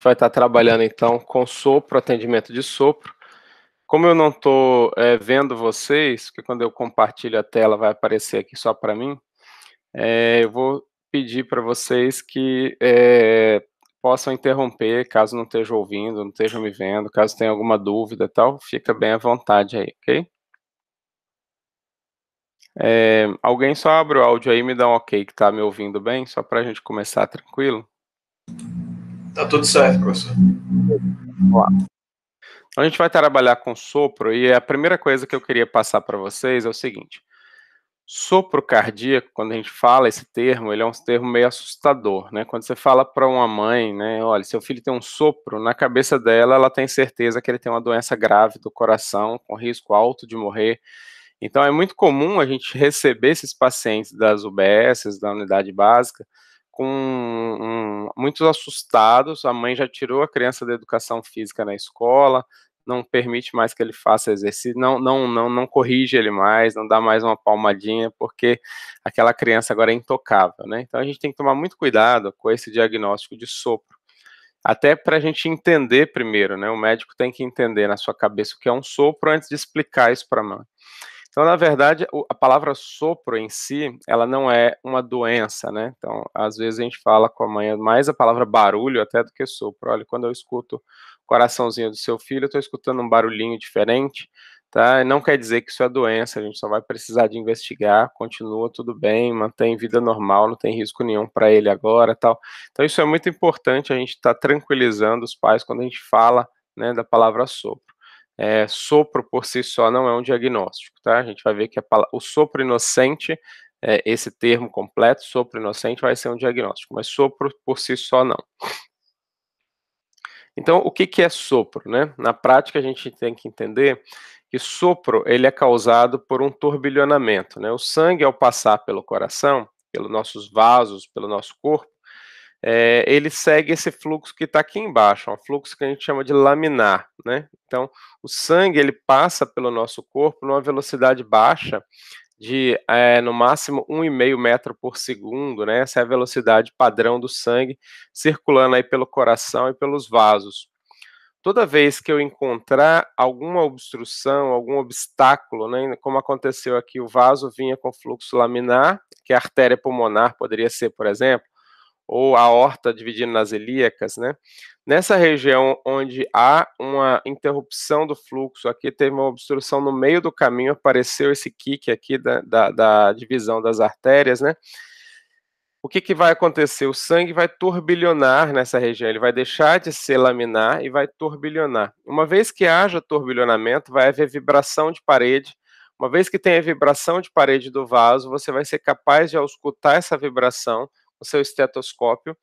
Vai estar trabalhando então com sopro, atendimento de sopro. Como eu não estou vendo vocês, porque quando eu compartilho a tela vai aparecer aqui só para mim, eu vou pedir para vocês que possam interromper caso não estejam ouvindo, não estejam me vendo, caso tenha alguma dúvida e tal, fica bem à vontade aí, ok? Alguém só abre o áudio aí e me dá um ok que tá me ouvindo bem, só para a gente começar tranquilo? Tá tudo certo, professor. Vamos lá. Então, a gente vai trabalhar com sopro e a primeira coisa que eu queria passar para vocês é o seguinte: sopro cardíaco, quando a gente fala esse termo, ele é um termo meio assustador, né? Quando você fala para uma mãe, né, olha, seu filho tem um sopro, na cabeça dela, ela tem certeza que ele tem uma doença grave do coração, com risco alto de morrer. Então, é muito comum a gente receber esses pacientes das UBSs, da unidade básica, com muitos assustados. A mãe já tirou a criança da educação física na escola, não permite mais que ele faça exercício, não corrige ele mais, não dá mais uma palmadinha, porque aquela criança agora é intocável, né? Então a gente tem que tomar muito cuidado com esse diagnóstico de sopro, até para a gente entender primeiro, né? O médico tem que entender na sua cabeça o que é um sopro antes de explicar isso para a mãe. Então, na verdade, a palavra sopro em si, ela não é uma doença, né? Então, às vezes a gente fala com a mãe mais a palavra barulho até do que sopro. Olha, quando eu escuto o coraçãozinho do seu filho, eu estou escutando um barulhinho diferente, tá? E não quer dizer que isso é doença, a gente só vai precisar de investigar, continua tudo bem, mantém vida normal, não tem risco nenhum para ele agora, tal. Então, isso é muito importante, a gente está tranquilizando os pais quando a gente fala, né, da palavra sopro. Sopro por si só não é um diagnóstico, tá? A gente vai ver que o sopro inocente, esse termo completo, sopro inocente, vai ser um diagnóstico, mas sopro por si só não. Então, o que que é sopro, né? Na prática, a gente tem que entender que sopro, ele é causado por um turbilhonamento, né? O sangue, ao passar pelo coração, pelos nossos vasos, pelo nosso corpo, ele segue esse fluxo que está aqui embaixo, é um fluxo que a gente chama de laminar, né? Então, o sangue ele passa pelo nosso corpo numa velocidade baixa de no máximo 1,5 metro por segundo, né? Essa é a velocidade padrão do sangue circulando aí pelo coração e pelos vasos. Toda vez que eu encontrar alguma obstrução, algum obstáculo, né, como aconteceu aqui, o vaso vinha com fluxo laminar, que a artéria pulmonar poderia ser, por exemplo, ou a aorta dividindo nas ilíacas, né? Nessa região onde há uma interrupção do fluxo, aqui teve uma obstrução no meio do caminho, apareceu esse kick aqui da divisão das artérias, né? O que que vai acontecer? O sangue vai turbilhonar nessa região, ele vai deixar de ser laminar e vai turbilhonar. Uma vez que haja turbilhonamento, vai haver vibração de parede. Uma vez que tenha vibração de parede do vaso, você vai ser capaz de auscultar essa vibração no seu estetoscópio,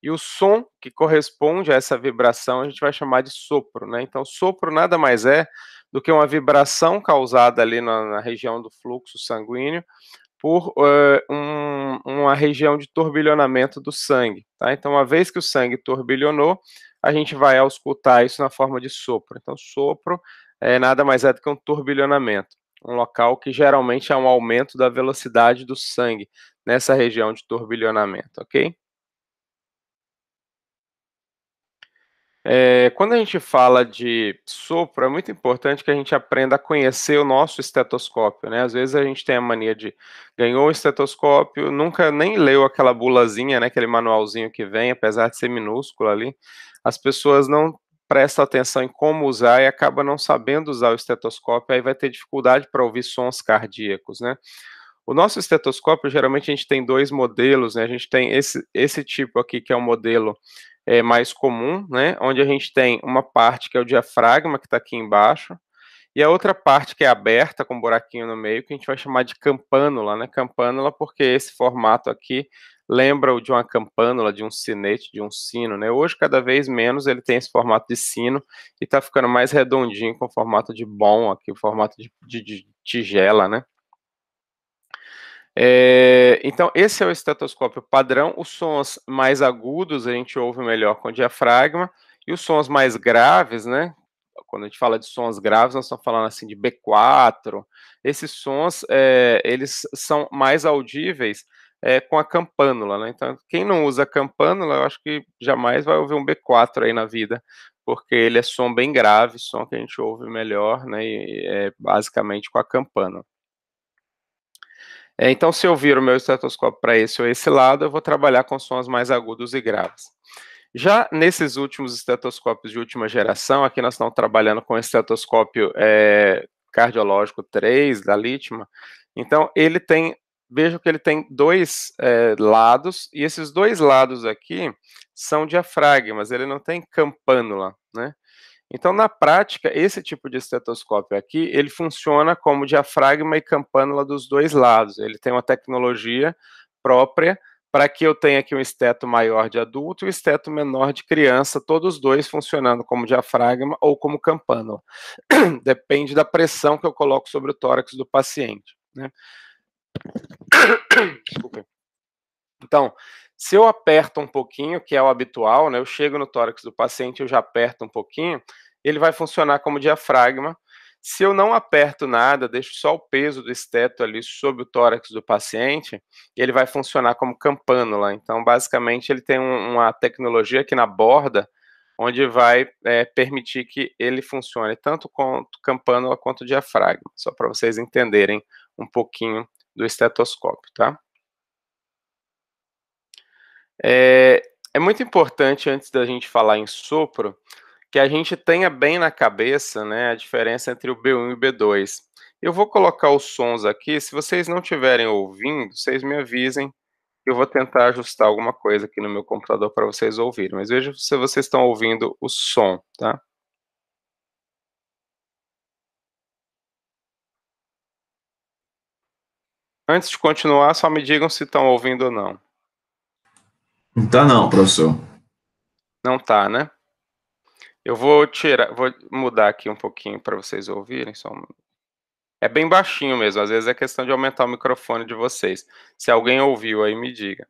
e o som que corresponde a essa vibração a gente vai chamar de sopro, né? Então, sopro nada mais é do que uma vibração causada ali na região do fluxo sanguíneo por uma região de turbilhonamento do sangue, tá? Então, uma vez que o sangue turbilhonou, a gente vai auscultar isso na forma de sopro. Então, sopro nada mais é do que um turbilhonamento, um local que geralmente é um aumento da velocidade do sangue nessa região de turbilhonamento, ok? Quando a gente fala de sopro, é muito importante que a gente aprenda a conhecer o nosso estetoscópio, né? Às vezes a gente tem a mania de ganhou o estetoscópio, nunca nem leu aquela bulazinha, né? Aquele manualzinho que vem, apesar de ser minúsculo ali. As pessoas não prestam atenção em como usar e acabam não sabendo usar o estetoscópio, aí vai ter dificuldade para ouvir sons cardíacos, né? O nosso estetoscópio, geralmente a gente tem dois modelos, né? A gente tem esse tipo aqui, que é um modelo mais comum, né? Onde a gente tem uma parte que é o diafragma, que está aqui embaixo, e a outra parte que é aberta, com um buraquinho no meio, que a gente vai chamar de campânula, né? Campânula porque esse formato aqui lembra o de uma campânula, de um sinete, de um sino, né? Hoje, cada vez menos, ele tem esse formato de sino e está ficando mais redondinho, com o formato de bom aqui, o formato de tigela, né? Então, esse é o estetoscópio padrão. Os sons mais agudos a gente ouve melhor com o diafragma, e os sons mais graves, né? Quando a gente fala de sons graves, nós estamos falando assim de B4. Esses sons, eles são mais audíveis com a campânula, né? Então, quem não usa campânula, eu acho que jamais vai ouvir um B4 aí na vida, porque ele é som bem grave, som que a gente ouve melhor, né? E é basicamente com a campânula. Então, se eu viro o meu estetoscópio para esse ou esse lado, eu vou trabalhar com sons mais agudos e graves. Já nesses últimos estetoscópios de última geração, aqui nós estamos trabalhando com o estetoscópio cardiológico 3 da Litman. Então, ele tem, vejo que ele tem dois lados, e esses dois lados aqui são diafragmas, ele não tem campânula, né? Então, na prática, esse tipo de estetoscópio aqui, ele funciona como diafragma e campânula dos dois lados. Ele tem uma tecnologia própria para que eu tenha aqui um esteto maior de adulto e um esteto menor de criança, todos dois funcionando como diafragma ou como campânula. Depende da pressão que eu coloco sobre o tórax do paciente, né? Desculpa. Então, se eu aperto um pouquinho, que é o habitual, né, eu chego no tórax do paciente, eu já aperto um pouquinho, ele vai funcionar como diafragma. Se eu não aperto nada, deixo só o peso do esteto ali sobre o tórax do paciente, ele vai funcionar como campânula. Então, basicamente, ele tem uma tecnologia aqui na borda, onde vai permitir que ele funcione tanto com campânula quanto diafragma, só para vocês entenderem um pouquinho do estetoscópio, tá? É muito importante, antes da gente falar em sopro, que a gente tenha bem na cabeça, né, a diferença entre o B1 e o B2. Eu vou colocar os sons aqui, se vocês não estiverem ouvindo, vocês me avisem, eu vou tentar ajustar alguma coisa aqui no meu computador para vocês ouvirem, mas veja se vocês estão ouvindo o som, tá? Antes de continuar, só me digam se estão ouvindo ou não. Não tá não, professor. Não tá, né? Eu vou mudar aqui um pouquinho para vocês ouvirem, É bem baixinho mesmo, às vezes é questão de aumentar o microfone de vocês. Se alguém ouviu aí, me diga.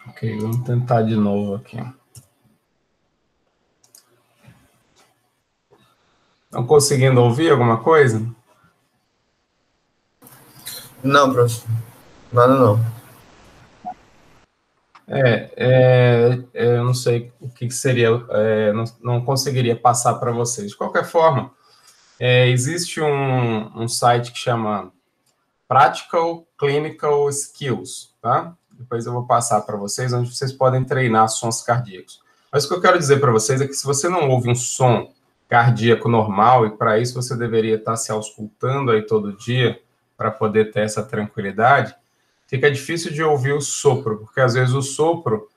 Ok, vamos tentar de novo aqui. Estão conseguindo ouvir alguma coisa? Não, professor. Nada não. Eu não sei o que seria, não conseguiria passar para vocês. De qualquer forma, existe um site que chama Practical Clinical Skills, tá? Depois eu vou passar para vocês, onde vocês podem treinar sons cardíacos. Mas o que eu quero dizer para vocês é que se você não ouve um som cardíaco normal, e para isso você deveria estar se auscultando aí todo dia, para poder ter essa tranquilidade, fica difícil de ouvir o sopro, porque às vezes o sopro,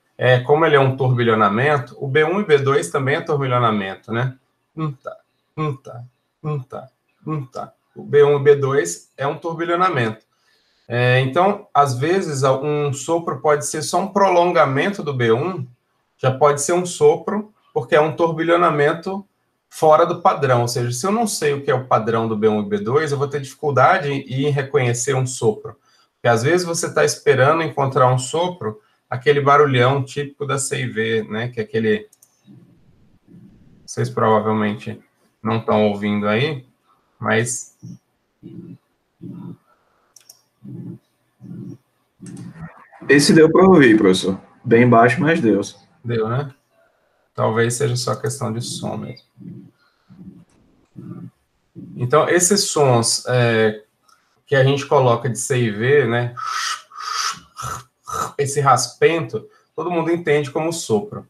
como ele é um turbilhonamento, o B1 e B2 também é turbilhonamento, né? Tá, tá, tá, tá. O B1 e B2 é um turbilhonamento. Então, às vezes, um sopro pode ser só um prolongamento do B1, já pode ser um sopro, porque é um turbilhonamento fora do padrão. Ou seja, se eu não sei o que é o padrão do B1 e B2, eu vou ter dificuldade em reconhecer um sopro. Porque às vezes você está esperando encontrar um sopro, aquele barulhão típico da CIV, né? Que é aquele... Vocês provavelmente não estão ouvindo aí, mas Esse deu para ouvir, professor. Bem baixo, mas deu. Deu, né? Talvez seja só questão de som mesmo. Então, esses sons que a gente coloca de C e V, né? Esse raspento, todo mundo entende como sopro.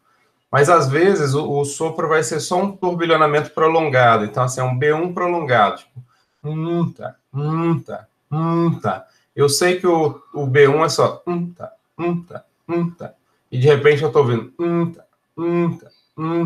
Mas, às vezes, o sopro vai ser só um turbilhonamento prolongado. Então, assim, é um B1 prolongado. Tipo, tá. Eu sei que o B1 é só tá. E, de repente, eu estou ouvindo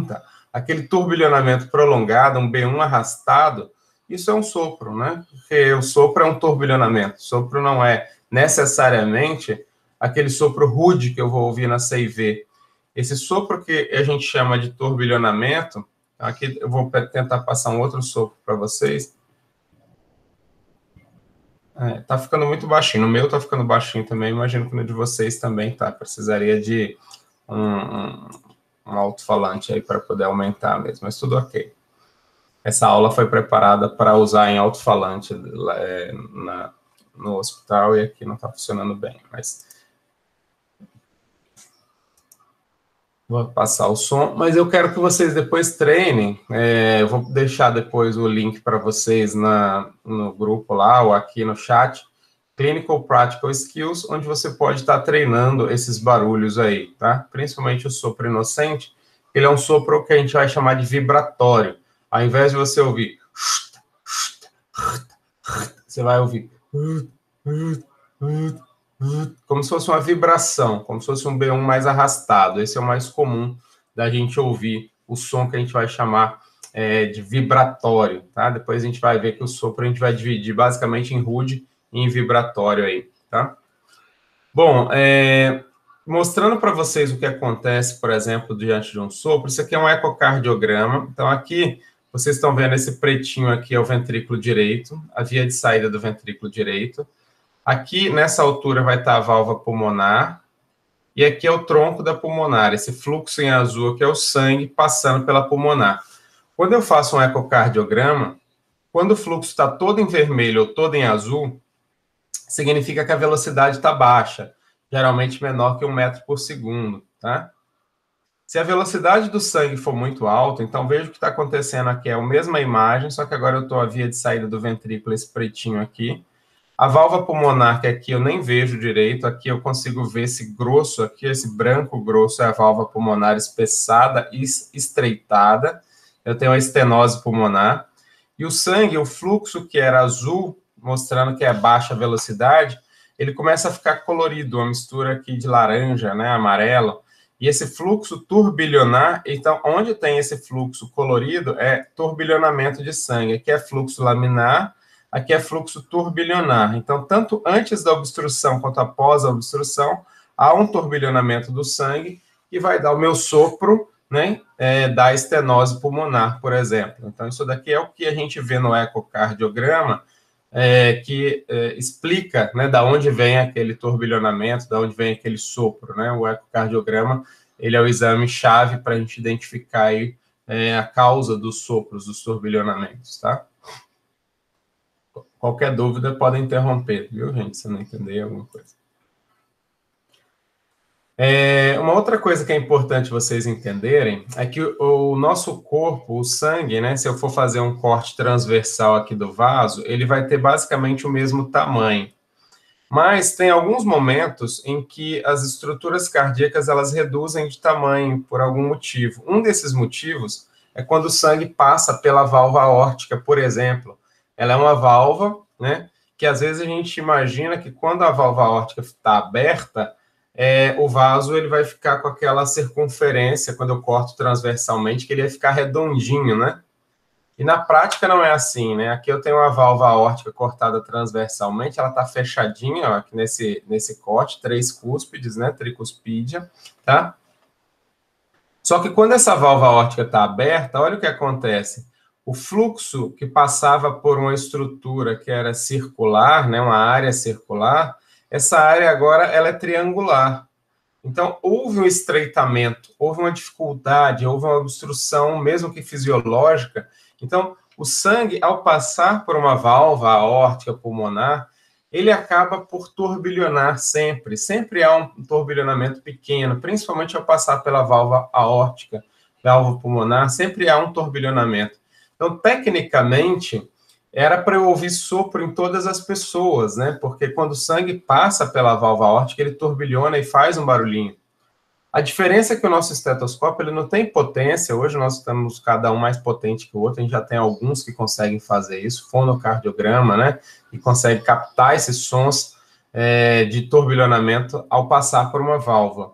tá. Aquele turbilhonamento prolongado, um B1 arrastado, isso é um sopro, né? Porque o sopro é um turbilhonamento. O sopro não é necessariamente aquele sopro rude que eu vou ouvir na C e V. Esse sopro que a gente chama de turbilhonamento, aqui eu vou tentar passar um outro sopro para vocês. Tá ficando muito baixinho. No meu tá ficando baixinho também, imagino que no de vocês também tá. Precisaria de um alto-falante aí para poder aumentar mesmo, mas tudo ok. Essa aula foi preparada para usar em alto-falante no hospital e aqui não está funcionando bem, mas vou passar o som, mas eu quero que vocês depois treinem, eu vou deixar depois o link para vocês no grupo lá, ou aqui no chat, Clinical Practical Skills, onde você pode estar treinando esses barulhos aí, tá? Principalmente o sopro inocente, ele é um sopro que a gente vai chamar de vibratório. Ao invés de você ouvir, você vai ouvir como se fosse uma vibração, como se fosse um B1 mais arrastado. Esse é o mais comum da gente ouvir o som que a gente vai chamar de vibratório, tá? Depois a gente vai ver que o sopro a gente vai dividir basicamente em rude e em vibratório aí, tá? Bom, mostrando para vocês o que acontece, por exemplo, diante de um sopro, isso aqui é um ecocardiograma. Então, aqui, vocês estão vendo esse pretinho aqui é o ventrículo direito, a via de saída do ventrículo direito. Aqui, nessa altura, vai estar a válvula pulmonar, e aqui é o tronco da pulmonar, esse fluxo em azul aqui é o sangue passando pela pulmonar. Quando eu faço um ecocardiograma, quando o fluxo está todo em vermelho ou todo em azul, significa que a velocidade está baixa, geralmente menor que 1 metro por segundo, tá? Se a velocidade do sangue for muito alta, então veja o que está acontecendo aqui, é a mesma imagem, só que agora eu estou a via de saída do ventrículo, esse pretinho aqui. A válvula pulmonar, que aqui eu nem vejo direito, aqui eu consigo ver esse grosso aqui, esse branco grosso é a válvula pulmonar espessada e estreitada. Eu tenho a estenose pulmonar. E o sangue, o fluxo que era azul, mostrando que é baixa velocidade, ele começa a ficar colorido, uma mistura aqui de laranja, né, amarelo. E esse fluxo turbilhonar, então, onde tem esse fluxo colorido, é turbilhonamento de sangue. Aqui é fluxo laminar, aqui é fluxo turbilhonar. Então, tanto antes da obstrução quanto após a obstrução, há um turbilhonamento do sangue e vai dar o meu sopro, né, da estenose pulmonar, por exemplo. Então, isso daqui é o que a gente vê no ecocardiograma, que explica, né, da onde vem aquele turbilhonamento, da onde vem aquele sopro, né? O ecocardiograma, ele é o exame-chave para a gente identificar aí, a causa dos sopros, dos turbilhonamentos, tá? Qualquer dúvida, podem interromper, viu, gente, se não entender alguma coisa. Uma outra coisa que é importante vocês entenderem é que o nosso corpo, o sangue, né, se eu for fazer um corte transversal aqui do vaso, ele vai ter basicamente o mesmo tamanho. Mas tem alguns momentos em que as estruturas cardíacas, elas reduzem de tamanho por algum motivo. Um desses motivos é quando o sangue passa pela válvula aórtica, por exemplo. Ela é uma válvula, né, que às vezes a gente imagina que quando a válvula aórtica está aberta, o vaso ele vai ficar com aquela circunferência, quando eu corto transversalmente, que ele vai ficar redondinho, né? E na prática não é assim, né? Aqui eu tenho uma válvula aórtica cortada transversalmente, ela está fechadinha, ó, aqui nesse corte, 3 cúspides, né? Tricuspídia, tá? Só que quando essa válvula aórtica está aberta, olha o que acontece. O fluxo que passava por uma estrutura que era circular, né? Uma área circular, essa área agora ela é triangular. Então, houve um estreitamento, houve uma dificuldade, houve uma obstrução, mesmo que fisiológica. Então, o sangue, ao passar por uma válvula aórtica pulmonar, ele acaba por turbilhonar sempre. Sempre há um turbilhonamento pequeno, principalmente ao passar pela válvula aórtica, válvula pulmonar, sempre há um turbilhonamento. Então, tecnicamente, era para eu ouvir sopro em todas as pessoas, né? Porque quando o sangue passa pela válvula aórtica, ele turbilhona e faz um barulhinho. A diferença é que o nosso estetoscópio ele não tem potência. Hoje nós estamos cada um mais potente que o outro. A gente já tem alguns que conseguem fazer isso, fonocardiograma, né? E consegue captar esses sons de turbilhonamento ao passar por uma válvula.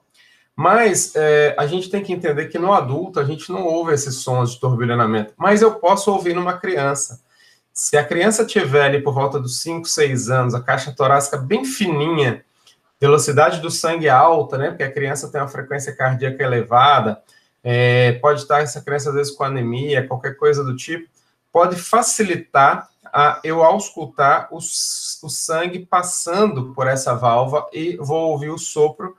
Mas a gente tem que entender que no adulto a gente não ouve esses sons de turbilhonamento. Mas eu posso ouvir numa criança. Se a criança tiver ali por volta dos 5, 6 anos, a caixa torácica bem fininha, velocidade do sangue alta, né? Porque a criança tem uma frequência cardíaca elevada, pode estar essa criança às vezes com anemia, qualquer coisa do tipo, pode facilitar eu auscultar o sangue passando por essa válvula e vou ouvir o sopro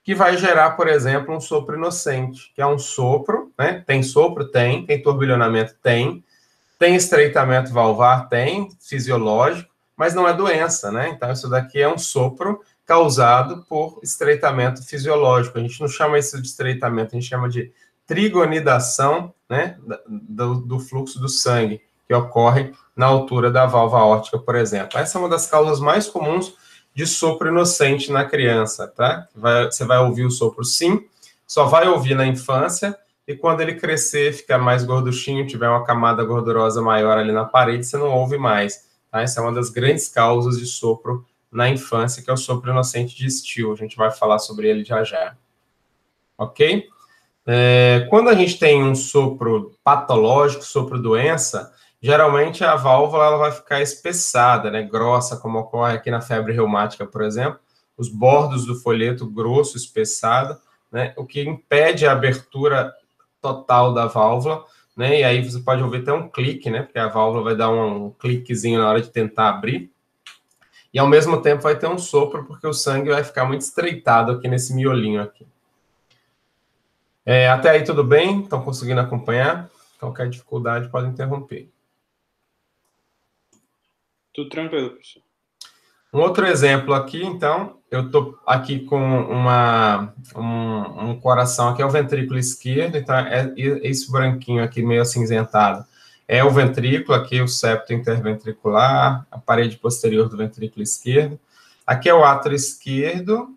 que vai gerar, por exemplo, um sopro inocente, que é um sopro, né? Tem sopro? Tem turbilhonamento? Tem estreitamento valvar? Tem, fisiológico, mas não é doença, né? Então, isso daqui é um sopro causado por estreitamento fisiológico. A gente não chama isso de estreitamento, a gente chama de trigonidação, né, do fluxo do sangue, que ocorre na altura da válvula aórtica, por exemplo. Essa é uma das causas mais comuns de sopro inocente na criança, tá? Você vai ouvir o sopro sim, só vai ouvir na infância, e quando ele crescer, ficar mais gorduchinho, tiver uma camada gordurosa maior ali na parede, você não ouve mais, tá? Essa é uma das grandes causas de sopro na infância, que é o sopro inocente de Still. A gente vai falar sobre ele já já. Ok? Quando a gente tem um sopro patológico, sopro doença, geralmente a válvula ela vai ficar espessada, né, grossa, como ocorre aqui na febre reumática, por exemplo, os bordos do folheto grosso, espessado, né, o que impede a abertura total da válvula, né, e aí você pode ouvir até um clique, né, porque a válvula vai dar um cliquezinho na hora de tentar abrir, e ao mesmo tempo vai ter um sopro, porque o sangue vai ficar muito estreitado aqui nesse miolinho aqui. Até aí tudo bem? Estão conseguindo acompanhar? Qualquer dificuldade pode interromper. Tudo tranquilo, professor. Um outro exemplo aqui, então, eu estou aqui com um coração aqui, é o ventrículo esquerdo, então é esse branquinho aqui meio acinzentado. É o ventrículo, aqui o septo interventricular, a parede posterior do ventrículo esquerdo. Aqui é o átrio esquerdo,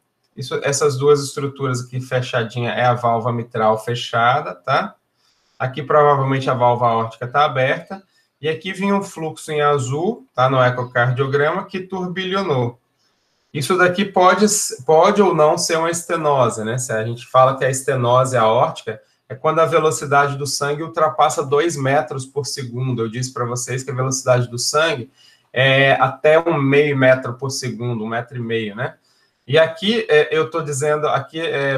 essas duas estruturas aqui fechadinha é a válvula mitral fechada, tá? Aqui provavelmente a válvula aórtica está aberta. E aqui vinha um fluxo em azul, tá, no ecocardiograma, que turbilhonou. Isso daqui pode ou não ser uma estenose, né? Se a gente fala que a estenose aórtica é quando a velocidade do sangue ultrapassa 2 metros por segundo. Eu disse para vocês que a velocidade do sangue é até 1,5 metro por segundo, 1,5 metro, né? E aqui eu estou dizendo,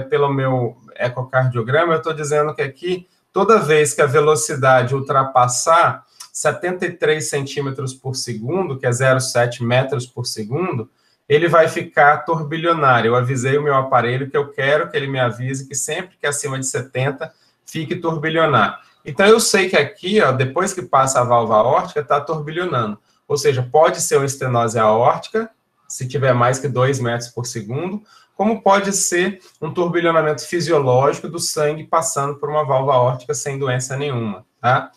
pelo meu ecocardiograma, eu estou dizendo que aqui, toda vez que a velocidade ultrapassar 73 centímetros por segundo, que é 0,7 metros por segundo, ele vai ficar turbilionário. Eu avisei o meu aparelho que eu quero que ele me avise que sempre que acima de 70, fique turbilionar. Então, eu sei que aqui, ó, depois que passa a válvula aórtica, está turbilionando. Ou seja, pode ser uma estenose aórtica, se tiver mais que 2 metros por segundo, como pode ser um turbilhonamento fisiológico do sangue passando por uma válvula aórtica sem doença nenhuma, tá?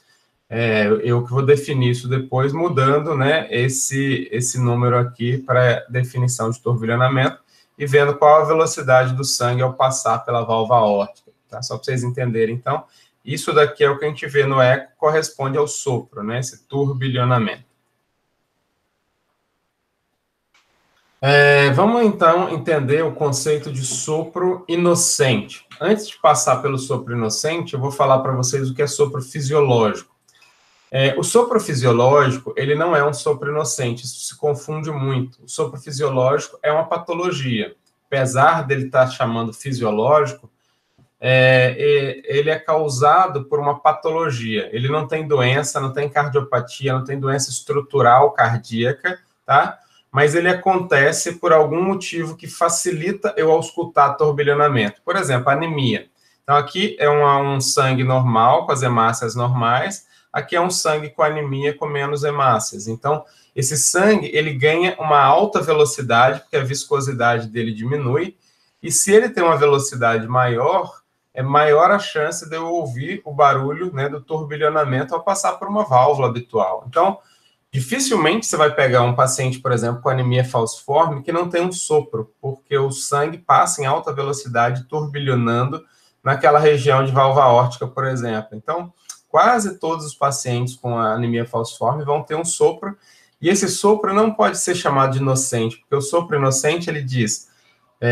Eu que vou definir isso depois, mudando, né, esse número aqui para definição de turbilhonamento e vendo qual a velocidade do sangue ao passar pela válvula aórtica, tá? Só para vocês entenderem. Então, isso daqui é o que a gente vê no eco, corresponde ao sopro, né, esse turbilhonamento. Vamos, então, entender o conceito de sopro inocente. Antes de passar pelo sopro inocente, eu vou falar para vocês o que é sopro fisiológico. O sopro fisiológico, ele não é um sopro inocente, isso se confunde muito. O sopro fisiológico é uma patologia. Apesar dele estar chamando fisiológico, ele é causado por uma patologia. Ele não tem doença, não tem cardiopatia, não tem doença estrutural cardíaca, tá? Mas ele acontece por algum motivo que facilita eu auscultar turbilhonamento. Por exemplo, anemia. Então, aqui é um sangue normal, com as hemácias normais, aqui é um sangue com anemia com menos hemácias. Então, esse sangue, ele ganha uma alta velocidade, porque a viscosidade dele diminui, e se ele tem uma velocidade maior, é maior a chance de eu ouvir o barulho, né, do turbilhonamento ao passar por uma válvula habitual. Então, dificilmente você vai pegar um paciente, por exemplo, com anemia falciforme que não tem um sopro, porque o sangue passa em alta velocidade turbilhonando naquela região de válvula aórtica, por exemplo. Então, quase todos os pacientes com a anemia falciforme vão ter um sopro, e esse sopro não pode ser chamado de inocente, porque o sopro inocente, ele diz,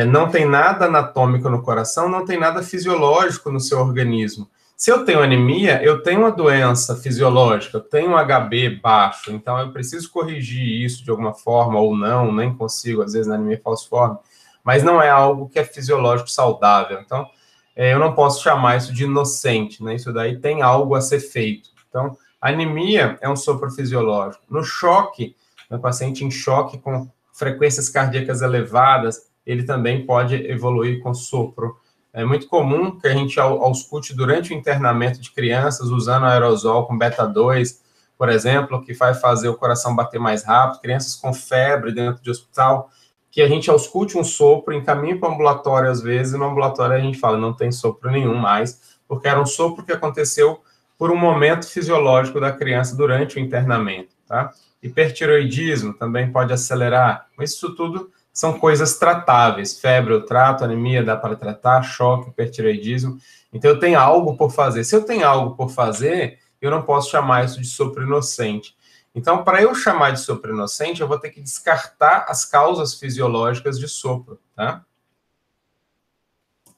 não tem nada anatômico no coração, não tem nada fisiológico no seu organismo. Se eu tenho anemia, eu tenho uma doença fisiológica, eu tenho um HB baixo, então eu preciso corrigir isso de alguma forma ou não, nem consigo, às vezes, na anemia falciforme, mas não é algo que é fisiológico saudável. Então, eu não posso chamar isso de inocente, né? Isso daí tem algo a ser feito. Então, a anemia é um sopro fisiológico. No choque, no paciente em choque com frequências cardíacas elevadas, ele também pode evoluir com sopro. É muito comum que a gente auscute durante o internamento de crianças usando aerosol com beta-2, por exemplo, que vai fazer o coração bater mais rápido, crianças com febre dentro de hospital, que a gente auscute um sopro, encaminha para o ambulatório às vezes, e no ambulatório a gente fala, não tem sopro nenhum mais, porque era um sopro que aconteceu por um momento fisiológico da criança durante o internamento, tá? Hipertireoidismo também pode acelerar, mas isso tudo são coisas tratáveis, febre eu trato, anemia dá para tratar, choque, hipertireoidismo, então eu tenho algo por fazer. Se eu tenho algo por fazer, eu não posso chamar isso de sopro inocente. Então, para eu chamar de sopro inocente, eu vou ter que descartar as causas fisiológicas de sopro, tá?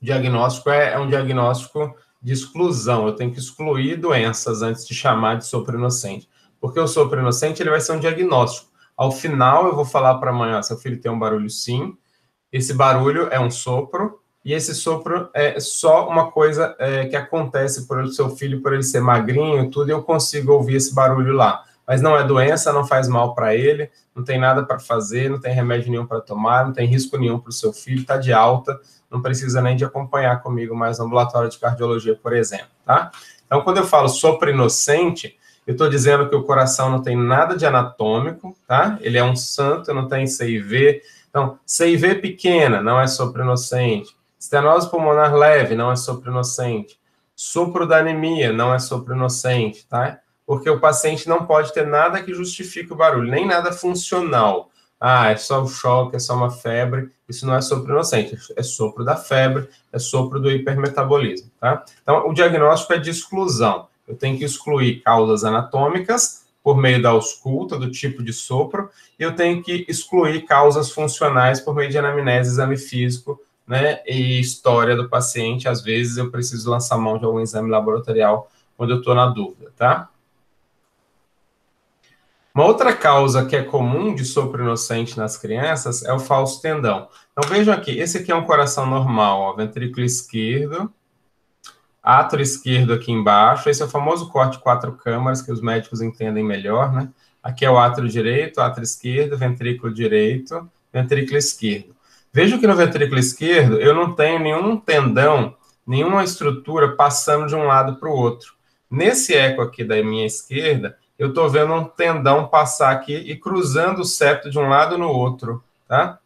O diagnóstico é um diagnóstico de exclusão, eu tenho que excluir doenças antes de chamar de sopro inocente, porque o sopro inocente ele vai ser um diagnóstico. Ao final, eu vou falar para a mãe, ó, seu filho tem um barulho sim, esse barulho é um sopro, e esse sopro é só uma coisa que acontece por o seu filho, por ele ser magrinho e tudo, e eu consigo ouvir esse barulho lá. Mas não é doença, não faz mal para ele, não tem nada para fazer, não tem remédio nenhum para tomar, não tem risco nenhum para o seu filho, está de alta, não precisa nem de acompanhar comigo mais no ambulatório de cardiologia, por exemplo, tá? Então, quando eu falo sopro inocente, eu estou dizendo que o coração não tem nada de anatômico, tá? Ele é um santo, não tem CIV. Então, CIV pequena, não é sopro inocente. Estenose pulmonar leve, não é sopro inocente. Sopro da anemia, não é sopro inocente, tá? Porque o paciente não pode ter nada que justifique o barulho, nem nada funcional. Ah, é só o choque, é só uma febre. Isso não é sopro inocente, é sopro da febre, é sopro do hipermetabolismo, tá? Então, o diagnóstico é de exclusão. Eu tenho que excluir causas anatômicas por meio da ausculta, do tipo de sopro, e eu tenho que excluir causas funcionais por meio de anamnese, exame físico, né, e história do paciente. Às vezes eu preciso lançar mão de algum exame laboratorial quando eu estou na dúvida, tá? Uma outra causa que é comum de sopro inocente nas crianças é o falso tendão. Então vejam aqui, esse aqui é um coração normal, ó, ventrículo esquerdo, átrio esquerdo aqui embaixo, esse é o famoso corte 4 câmaras, que os médicos entendem melhor, né? Aqui é o átrio direito, átrio esquerdo, ventrículo direito, ventrículo esquerdo. Vejam que no ventrículo esquerdo eu não tenho nenhum tendão, nenhuma estrutura passando de um lado para o outro. Nesse eco aqui da minha esquerda, eu estou vendo um tendão passar aqui e cruzando o septo de um lado no outro, tá?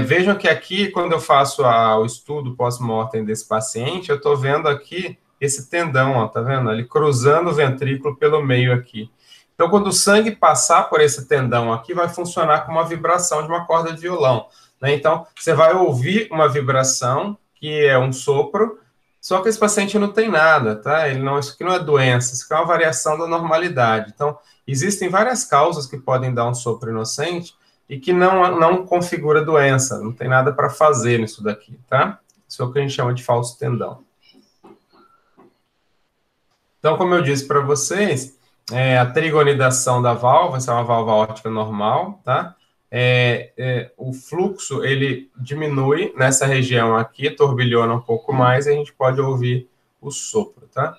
Vejam que aqui, quando eu faço o estudo pós-mortem desse paciente, eu estou vendo aqui esse tendão, ó, tá vendo? Ele cruzando o ventrículo pelo meio aqui. Então, quando o sangue passar por esse tendão aqui, vai funcionar como uma vibração de uma corda de violão, né? Então, você vai ouvir uma vibração, que é um sopro, só que esse paciente não tem nada, tá? Isso aqui não é doença, isso aqui é uma variação da normalidade. Então, existem várias causas que podem dar um sopro inocente, e que não configura doença, não tem nada para fazer nisso daqui, tá? Isso é o que a gente chama de falso tendão. Então, como eu disse para vocês, a trigonidação da válvula, essa é uma válvula aórtica normal, tá? O fluxo, ele diminui nessa região aqui, turbilhona um pouco mais, e a gente pode ouvir o sopro, tá?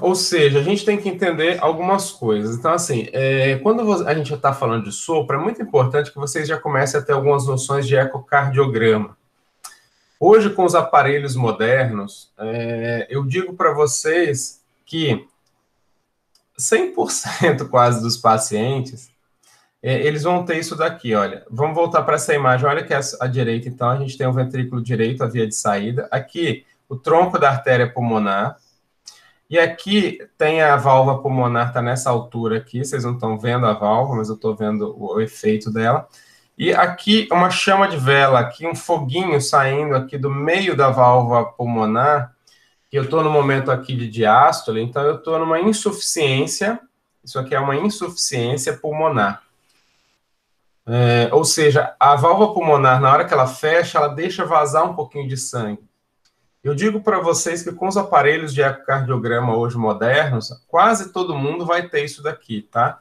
Ou seja, a gente tem que entender algumas coisas. Então, assim, quando a gente está falando de sopro, é muito importante que vocês já comecem a ter algumas noções de ecocardiograma. Hoje, com os aparelhos modernos, eu digo para vocês que 100% quase dos pacientes, eles vão ter isso daqui, olha. Vamos voltar para essa imagem. Olha que à direita, então, a gente tem o ventrículo direito, a via de saída. Aqui, o tronco da artéria pulmonar. E aqui tem a válvula pulmonar, está nessa altura aqui. Vocês não estão vendo a válvula, mas eu estou vendo o efeito dela. E aqui, uma chama de vela, aqui um foguinho saindo aqui do meio da válvula pulmonar. Que eu estou no momento aqui de diástole, então eu estou numa insuficiência. Isso aqui é uma insuficiência pulmonar. Ou seja, a válvula pulmonar, na hora que ela fecha, ela deixa vazar um pouquinho de sangue. Eu digo para vocês que com os aparelhos de ecocardiograma hoje modernos, quase todo mundo vai ter isso daqui, tá?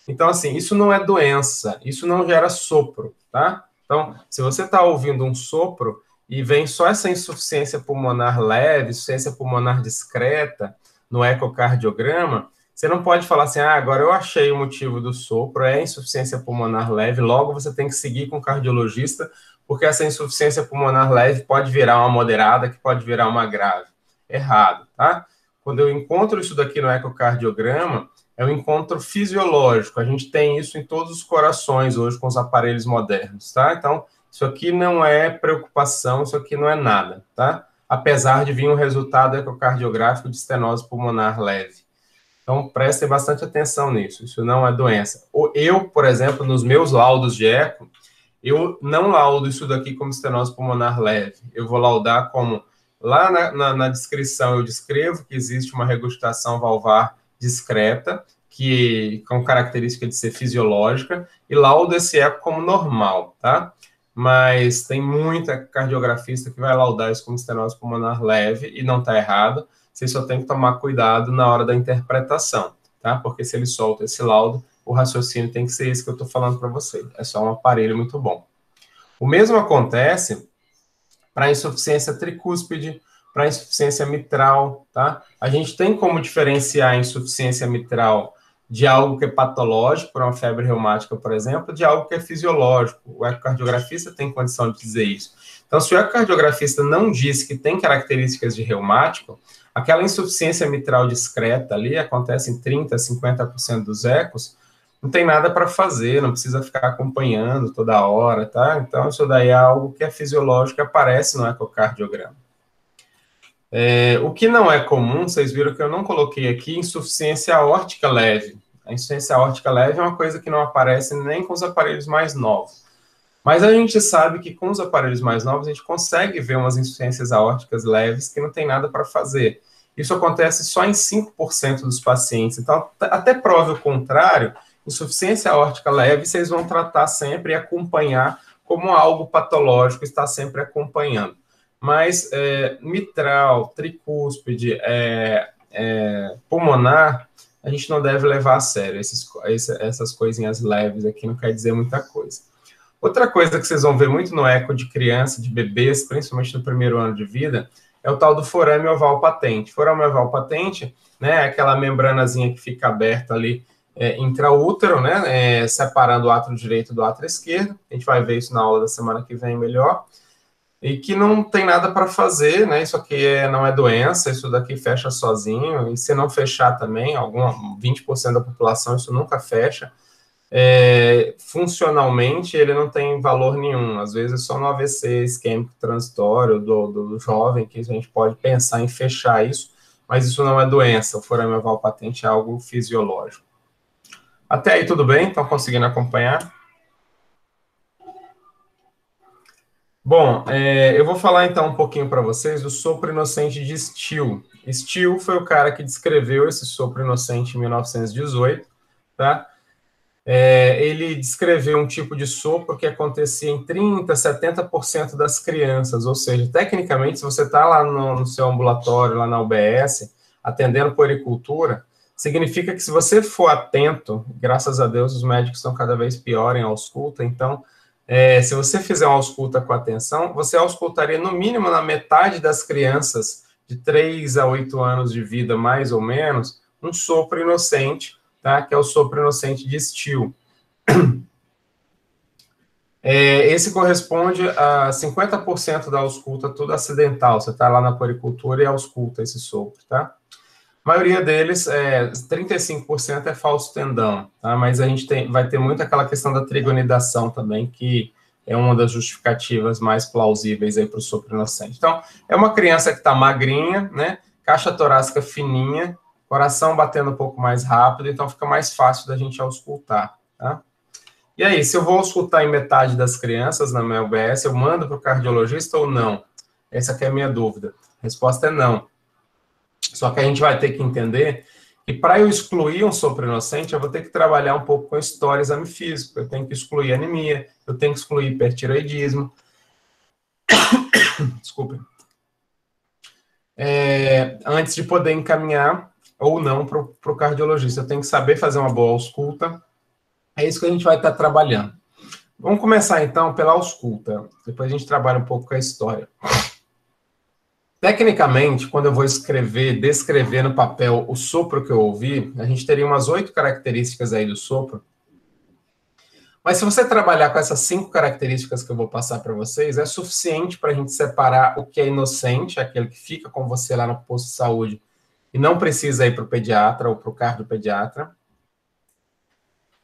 Então, assim, isso não é doença, isso não gera sopro, tá? Então, se você está ouvindo um sopro e vem só essa insuficiência pulmonar leve, insuficiência pulmonar discreta no ecocardiograma, você não pode falar assim, agora eu achei o motivo do sopro, é insuficiência pulmonar leve, logo você tem que seguir com o cardiologista, porque essa insuficiência pulmonar leve pode virar uma moderada, que pode virar uma grave. Errado, tá? Quando eu encontro isso daqui no ecocardiograma, é um encontro fisiológico. A gente tem isso em todos os corações hoje com os aparelhos modernos, tá? Então, isso aqui não é preocupação, isso aqui não é nada, tá? Apesar de vir um resultado ecocardiográfico de estenose pulmonar leve. Então, prestem bastante atenção nisso, isso não é doença. Eu, por exemplo, nos meus laudos de eco, eu não laudo isso daqui como estenose pulmonar leve. Eu vou laudar como, lá na descrição, eu descrevo que existe uma regurgitação valvar discreta, que com característica de ser fisiológica, e laudo esse eco como normal, tá? Mas tem muita cardiografista que vai laudar isso como estenose pulmonar leve, e não está errado. Você só tem que tomar cuidado na hora da interpretação, tá? Porque se ele solta esse laudo, o raciocínio tem que ser esse que eu estou falando para você. É só um aparelho muito bom. O mesmo acontece para insuficiência tricúspide, para insuficiência mitral, tá? A gente tem como diferenciar a insuficiência mitral de algo que é patológico, por uma febre reumática, por exemplo, de algo que é fisiológico. O ecocardiografista tem condição de dizer isso. Então, se o ecocardiografista não diz que tem características de reumático, aquela insuficiência mitral discreta ali, acontece em 30%, 50% dos ecos, não tem nada para fazer, não precisa ficar acompanhando toda hora, tá? Então, isso daí é algo que é fisiológico e aparece no ecocardiograma. O que não é comum, vocês viram que eu não coloquei aqui, insuficiência aórtica leve. A insuficiência aórtica leve é uma coisa que não aparece nem com os aparelhos mais novos. Mas a gente sabe que com os aparelhos mais novos a gente consegue ver umas insuficiências aórticas leves que não tem nada para fazer. Isso acontece só em 5% dos pacientes. Então, até prova o contrário, insuficiência aórtica leve vocês vão tratar sempre e acompanhar como algo patológico, está sempre acompanhando. Mas mitral, tricúspide, pulmonar, a gente não deve levar a sério. Essas coisinhas leves aqui não quer dizer muita coisa. Outra coisa que vocês vão ver muito no eco de criança, de bebês, principalmente no primeiro ano de vida, é o tal do forame oval patente. Forame oval patente, né, é aquela membranazinha que fica aberta ali intraútero, né, separando o átrio direito do átrio esquerdo. A gente vai ver isso na aula da semana que vem melhor. E que não tem nada para fazer, né? Isso aqui não é doença, isso daqui fecha sozinho, e se não fechar também, 20% da população, isso nunca fecha. Funcionalmente, ele não tem valor nenhum, às vezes é só no AVC isquêmico transitório do jovem que a gente pode pensar em fechar isso, mas isso não é doença, o forame oval patente é algo fisiológico. Até aí tudo bem? Estão conseguindo acompanhar? Bom, eu vou falar então um pouquinho para vocês do sopro inocente de Steele. Steele foi o cara que descreveu esse sopro inocente em 1918, tá? Ele descreveu um tipo de sopro que acontecia em 30%, 70% das crianças, ou seja, tecnicamente, se você está lá no seu ambulatório, lá na UBS, atendendo puericultura, significa que se você for atento, graças a Deus os médicos estão cada vez pior em ausculta, então... se você fizer uma ausculta com atenção, você auscultaria no mínimo na metade das crianças de 3 a 8 anos de vida, mais ou menos, um sopro inocente, tá? Que é o sopro inocente de Steele. Esse corresponde a 50% da ausculta, tudo acidental. Você está lá na puericultura e ausculta esse sopro, tá? A maioria deles, 35% é falso tendão, tá? Mas a gente vai ter muito aquela questão da trigonidação também, que é uma das justificativas mais plausíveis aí para o sopro inocente. Então, é uma criança que está magrinha, né? Caixa torácica fininha, coração batendo um pouco mais rápido, então fica mais fácil da gente auscultar, tá? E aí, se eu vou auscultar em metade das crianças na minha UBS, eu mando para o cardiologista ou não? Essa aqui é a minha dúvida. A resposta é não. Só que a gente vai ter que entender que para eu excluir um sopro inocente, eu vou ter que trabalhar um pouco com história, exame físico. Eu tenho que excluir anemia, eu tenho que excluir hipertireoidismo. Desculpe. Antes de poder encaminhar ou não para o cardiologista. Eu tenho que saber fazer uma boa ausculta. É isso que a gente vai estar trabalhando. Vamos começar, então, pela ausculta. Depois a gente trabalha um pouco com a história. Tecnicamente, quando eu vou descrever no papel o sopro que eu ouvi, a gente teria umas 8 características aí do sopro. Mas se você trabalhar com essas 5 características que eu vou passar para vocês, é suficiente para a gente separar o que é inocente, aquele que fica com você lá no posto de saúde e não precisa ir para o pediatra ou para o cardiopediatra.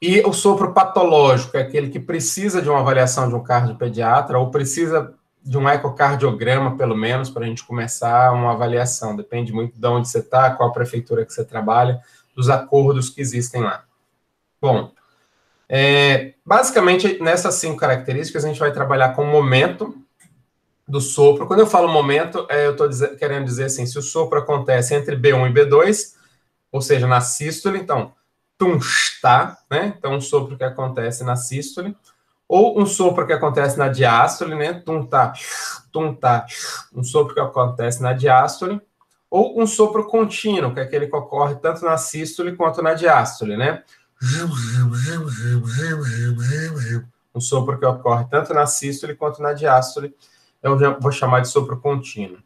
E o sopro patológico é aquele que precisa de uma avaliação de um cardiopediatra ou precisa de um ecocardiograma, pelo menos, para a gente começar uma avaliação. Depende muito de onde você está, qual a prefeitura que você trabalha, dos acordos que existem lá. Bom, basicamente, nessas 5 características, a gente vai trabalhar com o momento do sopro. Quando eu falo momento, eu estou querendo dizer assim, se o sopro acontece entre B1 e B2, ou seja, na sístole, então, tum-tá, né? Então, um sopro que acontece na sístole, ou um sopro que acontece na diástole, né? Tum-tá, um sopro que acontece na diástole, ou um sopro contínuo, que é aquele que ocorre tanto na sístole quanto na diástole, né? Um sopro que ocorre tanto na sístole quanto na diástole, eu vou chamar de sopro contínuo.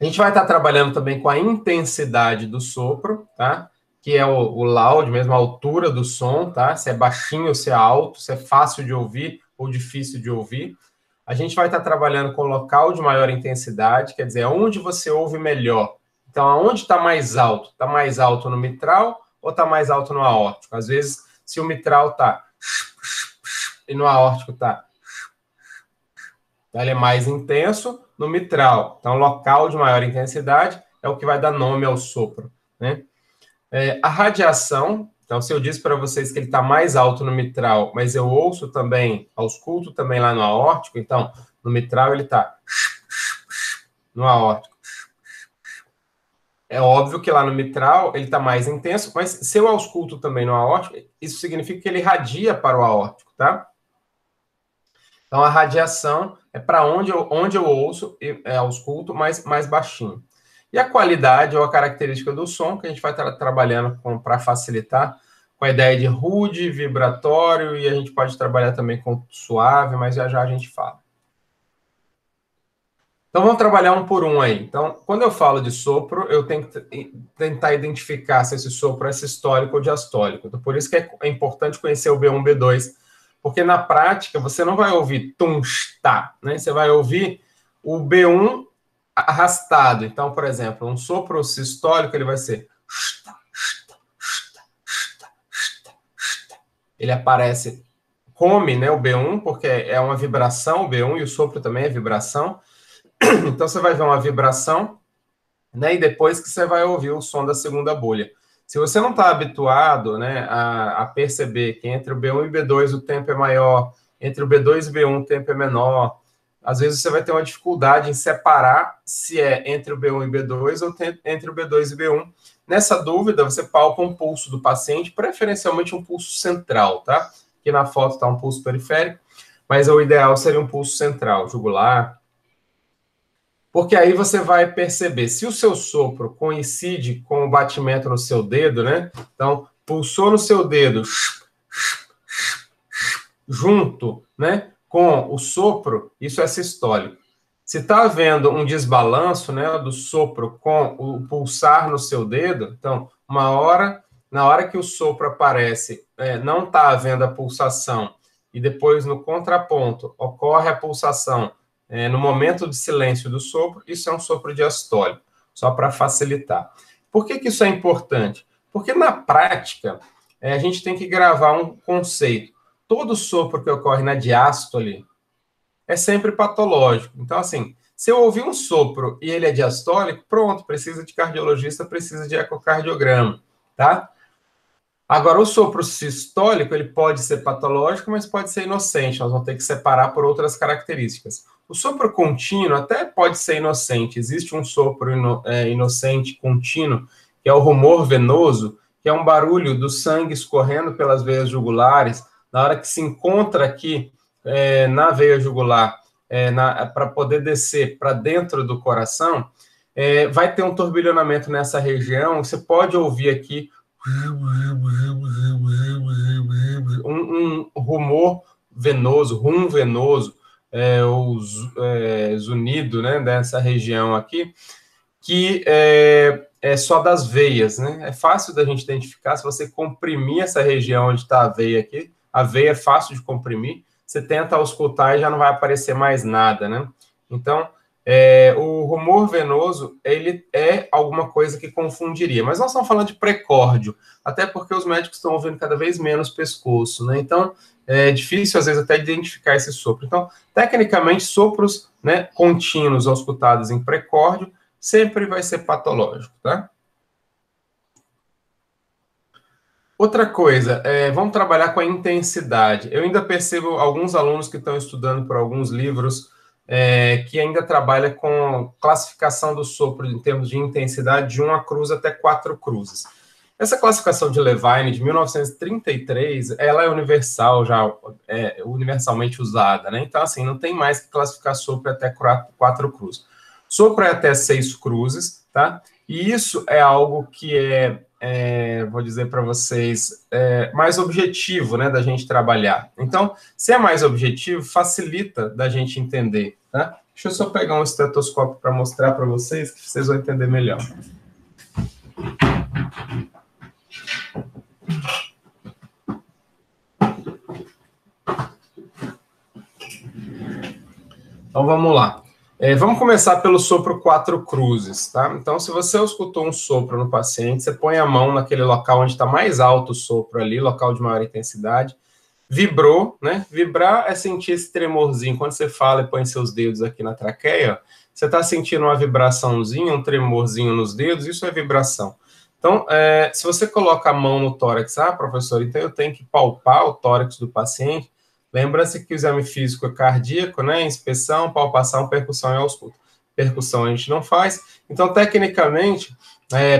A gente vai estar trabalhando também com a intensidade do sopro, tá? Que é o loud, mesmo a altura do som, tá? Se é baixinho ou se é alto, se é fácil de ouvir ou difícil de ouvir. A gente vai estar trabalhando com local de maior intensidade, quer dizer, onde você ouve melhor. Então, aonde está mais alto? Está mais alto no mitral ou está mais alto no aórtico? Às vezes, se o mitral está e no aórtico está, ele é mais intenso no mitral. Então, local de maior intensidade é o que vai dar nome ao sopro, né? A radiação, então, se eu disse para vocês que ele está mais alto no mitral, mas eu ouço também, ausculto também lá no aórtico, então, no mitral ele está no aórtico. É óbvio que lá no mitral ele está mais intenso, mas se eu ausculto também no aórtico, isso significa que ele radia para o aórtico, tá? Então, a radiação é para onde eu ouço, ausculto, mais baixinho. E a qualidade ou a característica do som, que a gente vai estar trabalhando para facilitar, com a ideia de rude, vibratório, e a gente pode trabalhar também com suave, mas já a gente fala. Então, vamos trabalhar um por um aí. Então, quando eu falo de sopro, eu tenho que tentar identificar se esse sopro é sistólico ou diastólico. Então, por isso que é importante conhecer o B1, B2, porque na prática você não vai ouvir tum-tá, né? Você vai ouvir o B1 arrastado. Então, por exemplo, um sopro sistólico, ele vai ser... Ele aparece, come, né, o B1, porque é uma vibração, o B1, e o sopro também é vibração. Então, você vai ver uma vibração, né, e depois que você vai ouvir o som da segunda bolha. Se você não está habituado, né, a perceber que entre o B1 e o B2 o tempo é maior, entre o B2 e o B1 o tempo é menor, às vezes você vai ter uma dificuldade em separar se é entre o B1 e o B2 ou entre o B2 e o B1. Nessa dúvida, você palpa um pulso do paciente, preferencialmente um pulso central, tá? Aqui na foto está um pulso periférico, mas o ideal seria um pulso central, jugular. Porque aí você vai perceber se o seu sopro coincide com o batimento no seu dedo, né? Então, pulsou no seu dedo, junto, né, com o sopro, isso é sistólico. Se está havendo um desbalanço, né, do sopro com o pulsar no seu dedo, então, na hora que o sopro aparece, não está havendo a pulsação e depois no contraponto ocorre a pulsação no momento de silêncio do sopro, isso é um sopro diastólico, só para facilitar. Por que isso é importante? Porque na prática, a gente tem que gravar um conceito. Todo sopro que ocorre na diástole é sempre patológico. Então, assim, se eu ouvir um sopro e ele é diastólico, pronto, precisa de cardiologista, precisa de ecocardiograma, tá? Agora, o sopro sistólico, ele pode ser patológico, mas pode ser inocente. Nós vamos ter que separar por outras características. O sopro contínuo até pode ser inocente. Existe um sopro inocente contínuo, que é o rumor venoso, que é um barulho do sangue escorrendo pelas veias jugulares, na hora que se encontra aqui na veia jugular, para poder descer para dentro do coração, vai ter um turbilhonamento nessa região. Você pode ouvir aqui um rumor venoso, rum venoso, ou zunido, né, dessa região aqui, que é só das veias, né? É fácil da gente identificar. Se você comprimir essa região onde está a veia aqui, a veia é fácil de comprimir, você tenta auscultar e já não vai aparecer mais nada, né? Então, o rumor venoso, ele é alguma coisa que confundiria. Mas nós estamos falando de precórdio, até porque os médicos estão ouvindo cada vez menos pescoço, né? Então, é difícil, às vezes, até identificar esse sopro. Então, tecnicamente, sopros, né, contínuos auscultados em precórdio sempre vai ser patológico, tá? Outra coisa, vamos trabalhar com a intensidade. Eu ainda percebo alguns alunos que estão estudando por alguns livros que ainda trabalham com classificação do sopro em termos de intensidade de 1 cruz até 4 cruzes. Essa classificação de Levine, de 1933, ela é universal, já universalmente usada, né? Então, assim, não tem mais que classificar sopro até 4 cruzes. Sopro é até 6 cruzes, tá? E isso é algo que vou dizer para vocês, mais objetivo, né, da gente trabalhar. Então, se é mais objetivo, facilita da gente entender, tá? Deixa eu só pegar um estetoscópio para mostrar para vocês, que vocês vão entender melhor. Então, vamos lá. Vamos começar pelo sopro 4 cruzes, tá? Então, se você escutou um sopro no paciente, você põe a mão naquele local onde está mais alto o sopro ali, local de maior intensidade, vibrou, né? Vibrar é sentir esse tremorzinho. Quando você fala e põe seus dedos aqui na traqueia, você está sentindo uma vibraçãozinha, um tremorzinho nos dedos, isso é vibração. Então, se você coloca a mão no tórax, professor, então eu tenho que palpar o tórax do paciente. Lembra-se que o exame físico é cardíaco, né? Inspeção, palpação, percussão e ausculto. Percussão a gente não faz. Então, tecnicamente,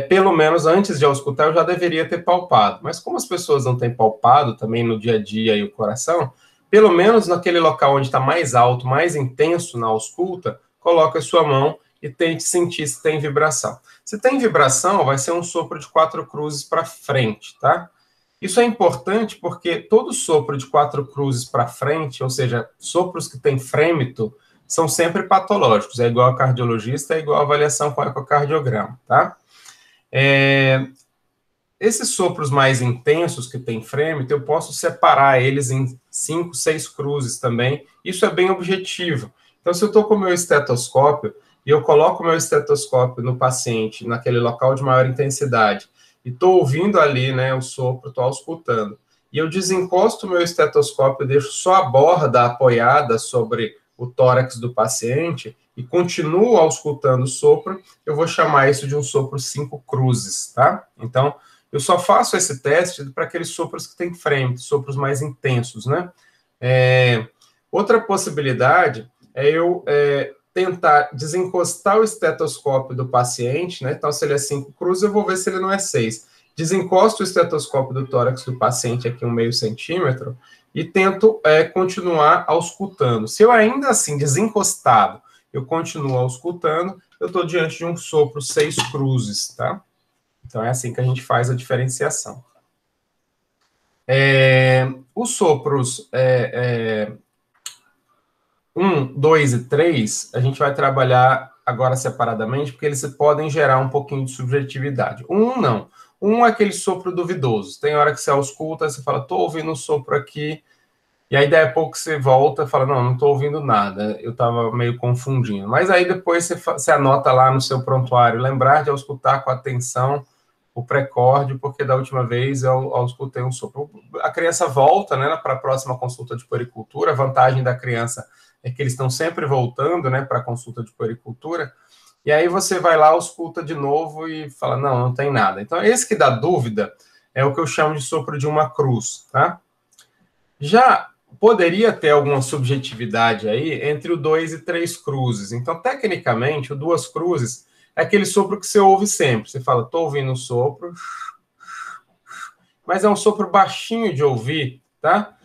pelo menos antes de auscultar, eu já deveria ter palpado. Mas como as pessoas não têm palpado também no dia a dia e o coração, pelo menos naquele local onde está mais alto, mais intenso na ausculta, coloque a sua mão e tente sentir se tem vibração. Se tem vibração, vai ser um sopro de 4 cruzes para frente, tá? Isso é importante porque todo sopro de 4 cruzes para frente, ou seja, sopros que têm frêmito, são sempre patológicos. É igual a cardiologista, é igual a avaliação com ecocardiograma, tá? Esses sopros mais intensos que têm frêmito, eu posso separar eles em 5, 6 cruzes também. Isso é bem objetivo. Então, se eu estou com o meu estetoscópio e eu coloco o meu estetoscópio no paciente, naquele local de maior intensidade, e estou ouvindo ali, né, o sopro, estou auscultando, e eu desencosto o meu estetoscópio, deixo só a borda apoiada sobre o tórax do paciente e continuo auscultando o sopro, eu vou chamar isso de um sopro 5 cruzes, tá? Então, eu só faço esse teste para aqueles sopros que têm frêmito, sopros mais intensos, né? Outra possibilidade é eu tentar desencostar o estetoscópio do paciente, né? Então, se ele é 5 cruzes, eu vou ver se ele não é 6. Desencosto o estetoscópio do tórax do paciente aqui 1/2 centímetro e tento continuar auscultando. Se eu ainda assim, desencostado, eu continuo auscultando, eu estou diante de um sopro 6 cruzes, tá? Então, é assim que a gente faz a diferenciação. Os sopros 1, 2 e 3, a gente vai trabalhar agora separadamente, porque eles podem gerar um pouquinho de subjetividade. 1, não. 1 é aquele sopro duvidoso. Tem hora que você ausculta, você fala, estou ouvindo um sopro aqui E aí, daí a pouco você volta e fala, não estou ouvindo nada, eu estava meio confundindo. Mas aí depois você anota lá no seu prontuário, lembrar de auscultar com atenção o precórdio, porque da última vez eu auscultei um sopro. A criança volta, né, para a próxima consulta de puericultura. A vantagem da criança é que eles estão sempre voltando, né, para a consulta de puericultura. E aí você vai lá, ausculta de novo e fala, não tem nada. Então, esse que dá dúvida é o que eu chamo de sopro de uma cruz, tá? Já poderia ter alguma subjetividade aí entre o 2 e 3 cruzes. Então, tecnicamente, o 2 cruzes é aquele sopro que você ouve sempre. Você fala, estou ouvindo um sopro, mas é um sopro baixinho de ouvir, tá?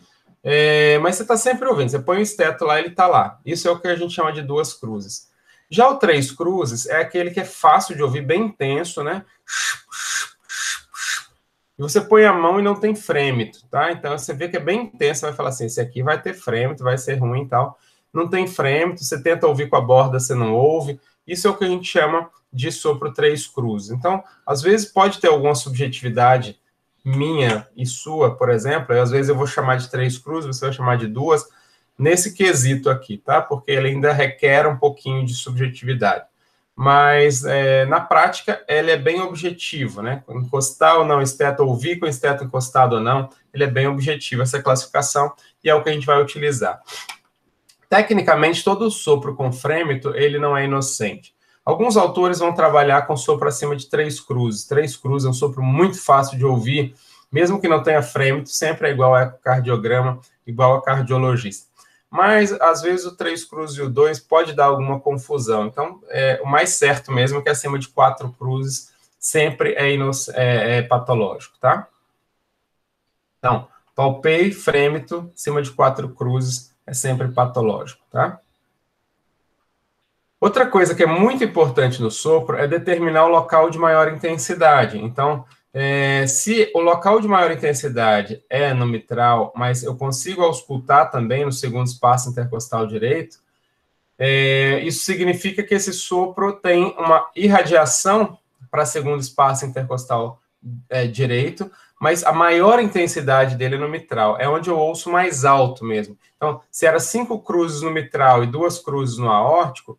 Mas você está sempre ouvindo. Você põe o esteto lá, ele está lá. Isso é o que a gente chama de 2 cruzes. Já o 3 cruzes é aquele que é fácil de ouvir, bem intenso, né? E você põe a mão e não tem frêmito, tá? Então, você vê que é bem intenso, você vai falar assim, esse aqui vai ter frêmito, vai ser ruim e tal. Não tem frêmito, você tenta ouvir com a borda, você não ouve. Isso é o que a gente chama de sopro 3 cruzes. Então, às vezes pode ter alguma subjetividade minha e sua, por exemplo, e às vezes eu vou chamar de 3 cruzes, você vai chamar de 2, nesse quesito aqui, tá? Porque ele ainda requer um pouquinho de subjetividade. Mas, na prática, ele é bem objetivo, né? Encostar ou não esteto, ouvir com esteto encostado ou não, ele é bem objetivo, essa classificação, e é o que a gente vai utilizar. Tecnicamente, todo sopro com frêmito, ele não é inocente. Alguns autores vão trabalhar com sopro acima de 3 cruzes. 3 cruzes é um sopro muito fácil de ouvir, mesmo que não tenha frêmito, sempre é igual a ecocardiograma, igual a cardiologista. Mas, às vezes, o 3 cruzes e o 2 pode dar alguma confusão. Então, o mais certo mesmo é que acima de 4 cruzes sempre é patológico, tá? Então, palpei, frêmito, acima de 4 cruzes é sempre patológico, tá? Outra coisa que é muito importante no sopro é determinar o local de maior intensidade. Então, se o local de maior intensidade é no mitral, mas eu consigo auscultar também no segundo espaço intercostal direito, isso significa que esse sopro tem uma irradiação para segundo espaço intercostal direito, mas a maior intensidade dele é no mitral, é onde eu ouço mais alto mesmo. Então, se era 5 cruzes no mitral e 2 cruzes no aórtico,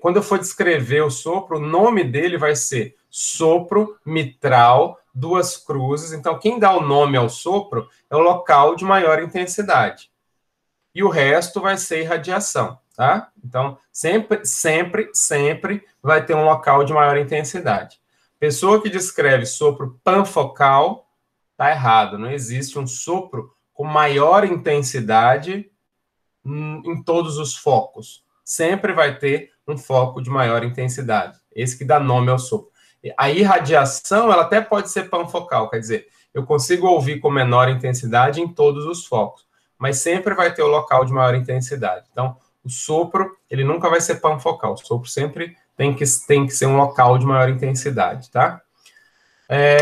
quando eu for descrever o sopro, o nome dele vai ser sopro mitral, 2 cruzes. Então, quem dá o nome ao sopro é o local de maior intensidade. E o resto vai ser irradiação, tá? Então, sempre vai ter um local de maior intensidade. Pessoa que descreve sopro panfocal, tá errado. Não existe um sopro com maior intensidade em todos os focos. Sempre vai ter um foco de maior intensidade. Esse que dá nome ao sopro. A irradiação, ela até pode ser panfocal, quer dizer, eu consigo ouvir com menor intensidade em todos os focos, mas sempre vai ter o local de maior intensidade. Então, o sopro, ele nunca vai ser panfocal. O sopro sempre tem que ser um local de maior intensidade, tá?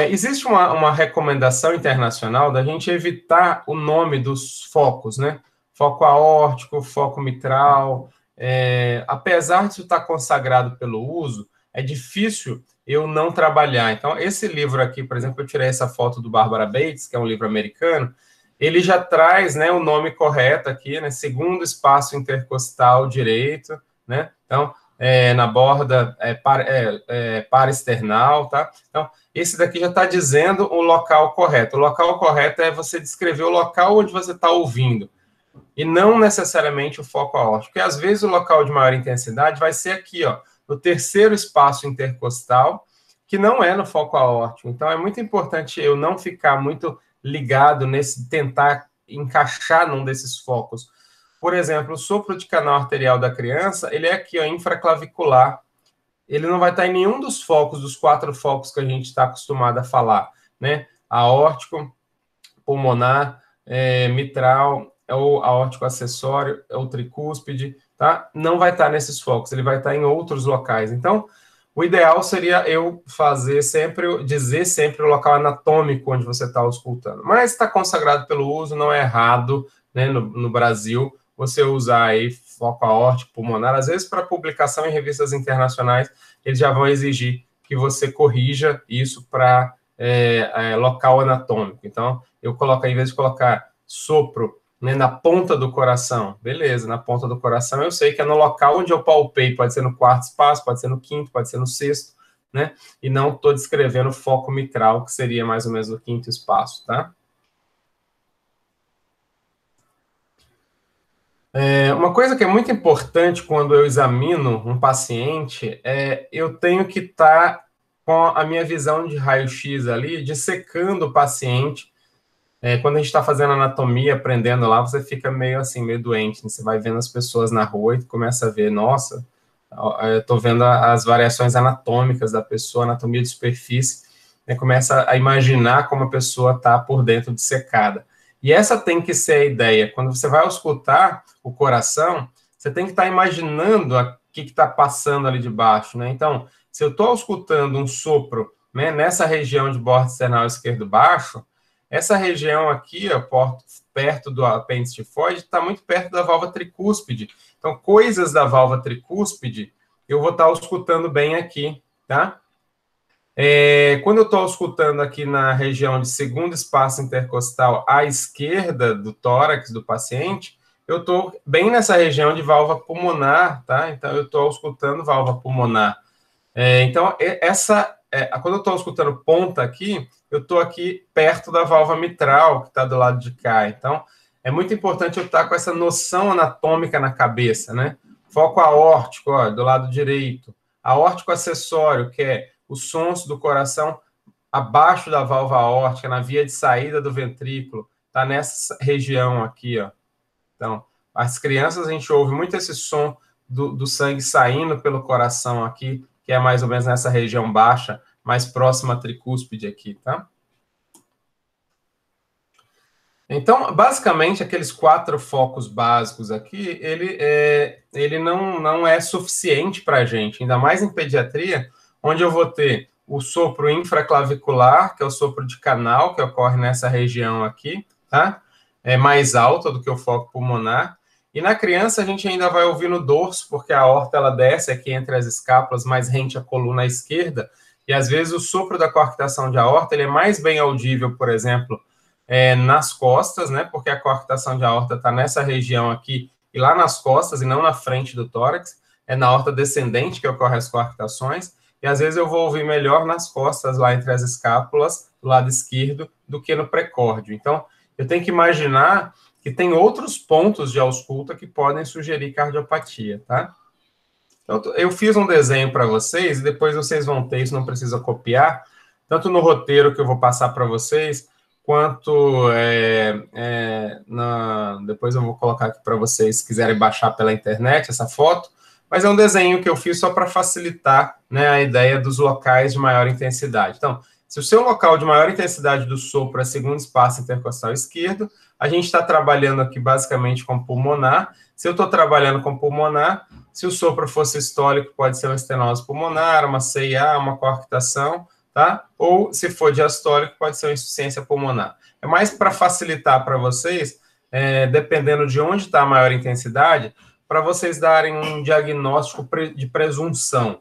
Existe uma recomendação internacional da gente evitar o nome dos focos, né? Foco aórtico, foco mitral. Apesar de isso estar consagrado pelo uso, é difícil eu não trabalhar. Então, esse livro aqui, por exemplo, eu tirei essa foto do Barbara Bates, que é um livro americano, ele já traz, né, o nome correto aqui, né, segundo espaço intercostal direito, né? Então, na borda paraesternal, tá? Então, esse daqui já está dizendo o local correto. O local correto é você descrever o local onde você está ouvindo, e não necessariamente o foco aórtico. Porque, às vezes, o local de maior intensidade vai ser aqui, ó, no terceiro espaço intercostal, que não é no foco aórtico. Então, é muito importante eu não ficar muito ligado nesse, tentar encaixar num desses focos. Por exemplo, o sopro de canal arterial da criança, ele é aqui, ó, infraclavicular. Ele não vai estar em nenhum dos focos, dos 4 focos que a gente está acostumado a falar, né? Aórtico, pulmonar, mitral, o aórtico acessório, o tricúspide, tá? Não vai estar nesses focos, ele vai estar em outros locais. Então, o ideal seria eu dizer sempre o local anatômico onde você está auscultando. Mas está consagrado pelo uso, não é errado, né, no Brasil, você usar aí foco aórtico, pulmonar. Às vezes, para publicação em revistas internacionais, eles já vão exigir que você corrija isso para local anatômico. Então, eu coloco, em vez de colocar sopro né, na ponta do coração. Beleza, na ponta do coração eu sei que é no local onde eu palpei, pode ser no quarto espaço, pode ser no quinto, pode ser no sexto, né? E não estou descrevendo o foco mitral, que seria mais ou menos o quinto espaço, tá? Uma coisa que é muito importante quando eu examino um paciente é eu tenho que estar com a minha visão de raio-x ali, dissecando o paciente. Quando a gente está fazendo anatomia, aprendendo lá, você fica meio assim, meio doente, né? Você vai vendo as pessoas na rua e começa a ver, nossa, eu estou vendo as variações anatômicas da pessoa, anatomia de superfície, né? Começa a imaginar como a pessoa está por dentro dissecada. E essa tem que ser a ideia. Quando você vai auscultar o coração, você tem que estar imaginando o que está passando ali de baixo, né? Então, se eu estou auscultando um sopro, né, nessa região de borde external esquerdo baixo, essa região aqui, ó, perto do apêndice tifoide, está muito perto da válvula tricúspide. Então, coisas da válvula tricúspide, eu vou estar auscultando bem aqui, tá? Quando eu estou auscultando aqui na região de segundo espaço intercostal à esquerda do tórax do paciente, eu estou bem nessa região de válvula pulmonar, tá? Então, eu estou auscultando válvula pulmonar. Então, quando eu estou auscultando ponta aqui, eu estou aqui perto da válvula mitral, que está do lado de cá. Então, é muito importante eu estar com essa noção anatômica na cabeça, né? Foco aórtico, ó, do lado direito. Aórtico acessório, que é os sons do coração abaixo da válvula aórtica, na via de saída do ventrículo. Está nessa região aqui, ó. Então, as crianças, a gente ouve muito esse som do sangue saindo pelo coração aqui, que é mais ou menos nessa região baixa, mais próxima à tricúspide aqui, tá? Então, basicamente, aqueles 4 focos básicos aqui, ele não é suficiente para a gente, ainda mais em pediatria, onde eu vou ter o sopro infraclavicular, que é o sopro de canal, que ocorre nessa região aqui, tá? É mais alta do que o foco pulmonar. E na criança a gente ainda vai ouvir no dorso, porque a aorta ela desce aqui entre as escápulas, mais rente à coluna esquerda, e às vezes o sopro da coarctação de aorta ele é mais bem audível, por exemplo, nas costas, né? Porque a coarctação de aorta está nessa região aqui e lá nas costas, e não na frente do tórax, é na aorta descendente que ocorrem as coarctações, e às vezes eu vou ouvir melhor nas costas, lá entre as escápulas, do lado esquerdo, do que no precórdio. Então, eu tenho que imaginar que tem outros pontos de ausculta que podem sugerir cardiopatia, tá? Então, eu fiz um desenho para vocês, e depois vocês vão ter, isso não precisa copiar, tanto no roteiro que eu vou passar para vocês, quanto depois eu vou colocar aqui para vocês, se quiserem baixar pela internet essa foto, mas é um desenho que eu fiz só para facilitar, né, a ideia dos locais de maior intensidade. Então, se o seu local de maior intensidade do sopro é segundo espaço intercostal esquerdo, a gente está trabalhando aqui basicamente com pulmonar. Se eu estou trabalhando com pulmonar, se o sopro for sistólico, pode ser uma estenose pulmonar, uma CIA, uma coarctação, tá? Ou, se for diastólico, pode ser uma insuficiência pulmonar. É mais para facilitar para vocês, dependendo de onde está a maior intensidade, para vocês darem um diagnóstico de presunção.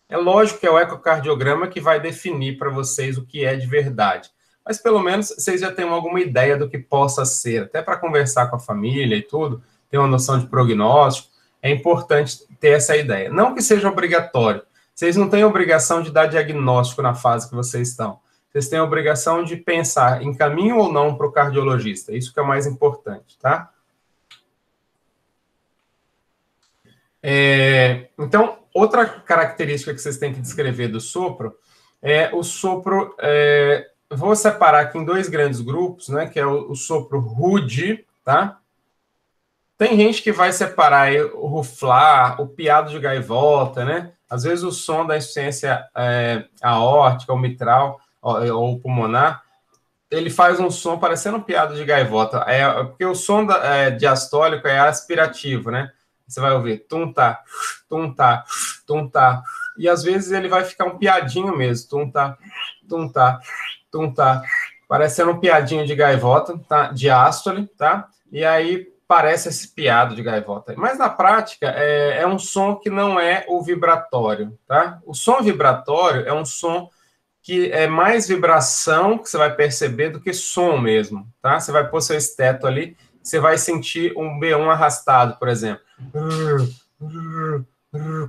É lógico que é o ecocardiograma que vai definir para vocês o que é de verdade. Mas, pelo menos, vocês já têm alguma ideia do que possa ser. Até para conversar com a família e tudo, ter uma noção de prognóstico, é importante ter essa ideia. Não que seja obrigatório. Vocês não têm obrigação de dar diagnóstico na fase que vocês estão. Vocês têm a obrigação de pensar em caminho ou não para o cardiologista. Isso que é o mais importante, tá? Então, outra característica que vocês têm que descrever do sopro é o sopro... vou separar aqui em 2 grandes grupos, né? Que é o sopro rude, tá? Tem gente que vai separar o ruflar, o piado de gaivota, né? Às vezes o som da insuficiência aórtica, ou mitral, ou pulmonar, ele faz um som parecendo um piado de gaivota. Porque o som diastólico é aspirativo, né? Você vai ouvir tum-tá, tum-tá, tum-tá. E às vezes ele vai ficar um piadinho mesmo. Tum-tá, tum-tá, tum-tá. Parecendo um piadinho de gaivota, tá? Diástole, tá? E aí parece esse piado de gaivota. Mas na prática é um som que não é o vibratório, tá? O som vibratório é um som que é mais vibração que você vai perceber do que som mesmo, tá? Você vai pôr seu esteto ali você vai sentir um B1 arrastado, por exemplo.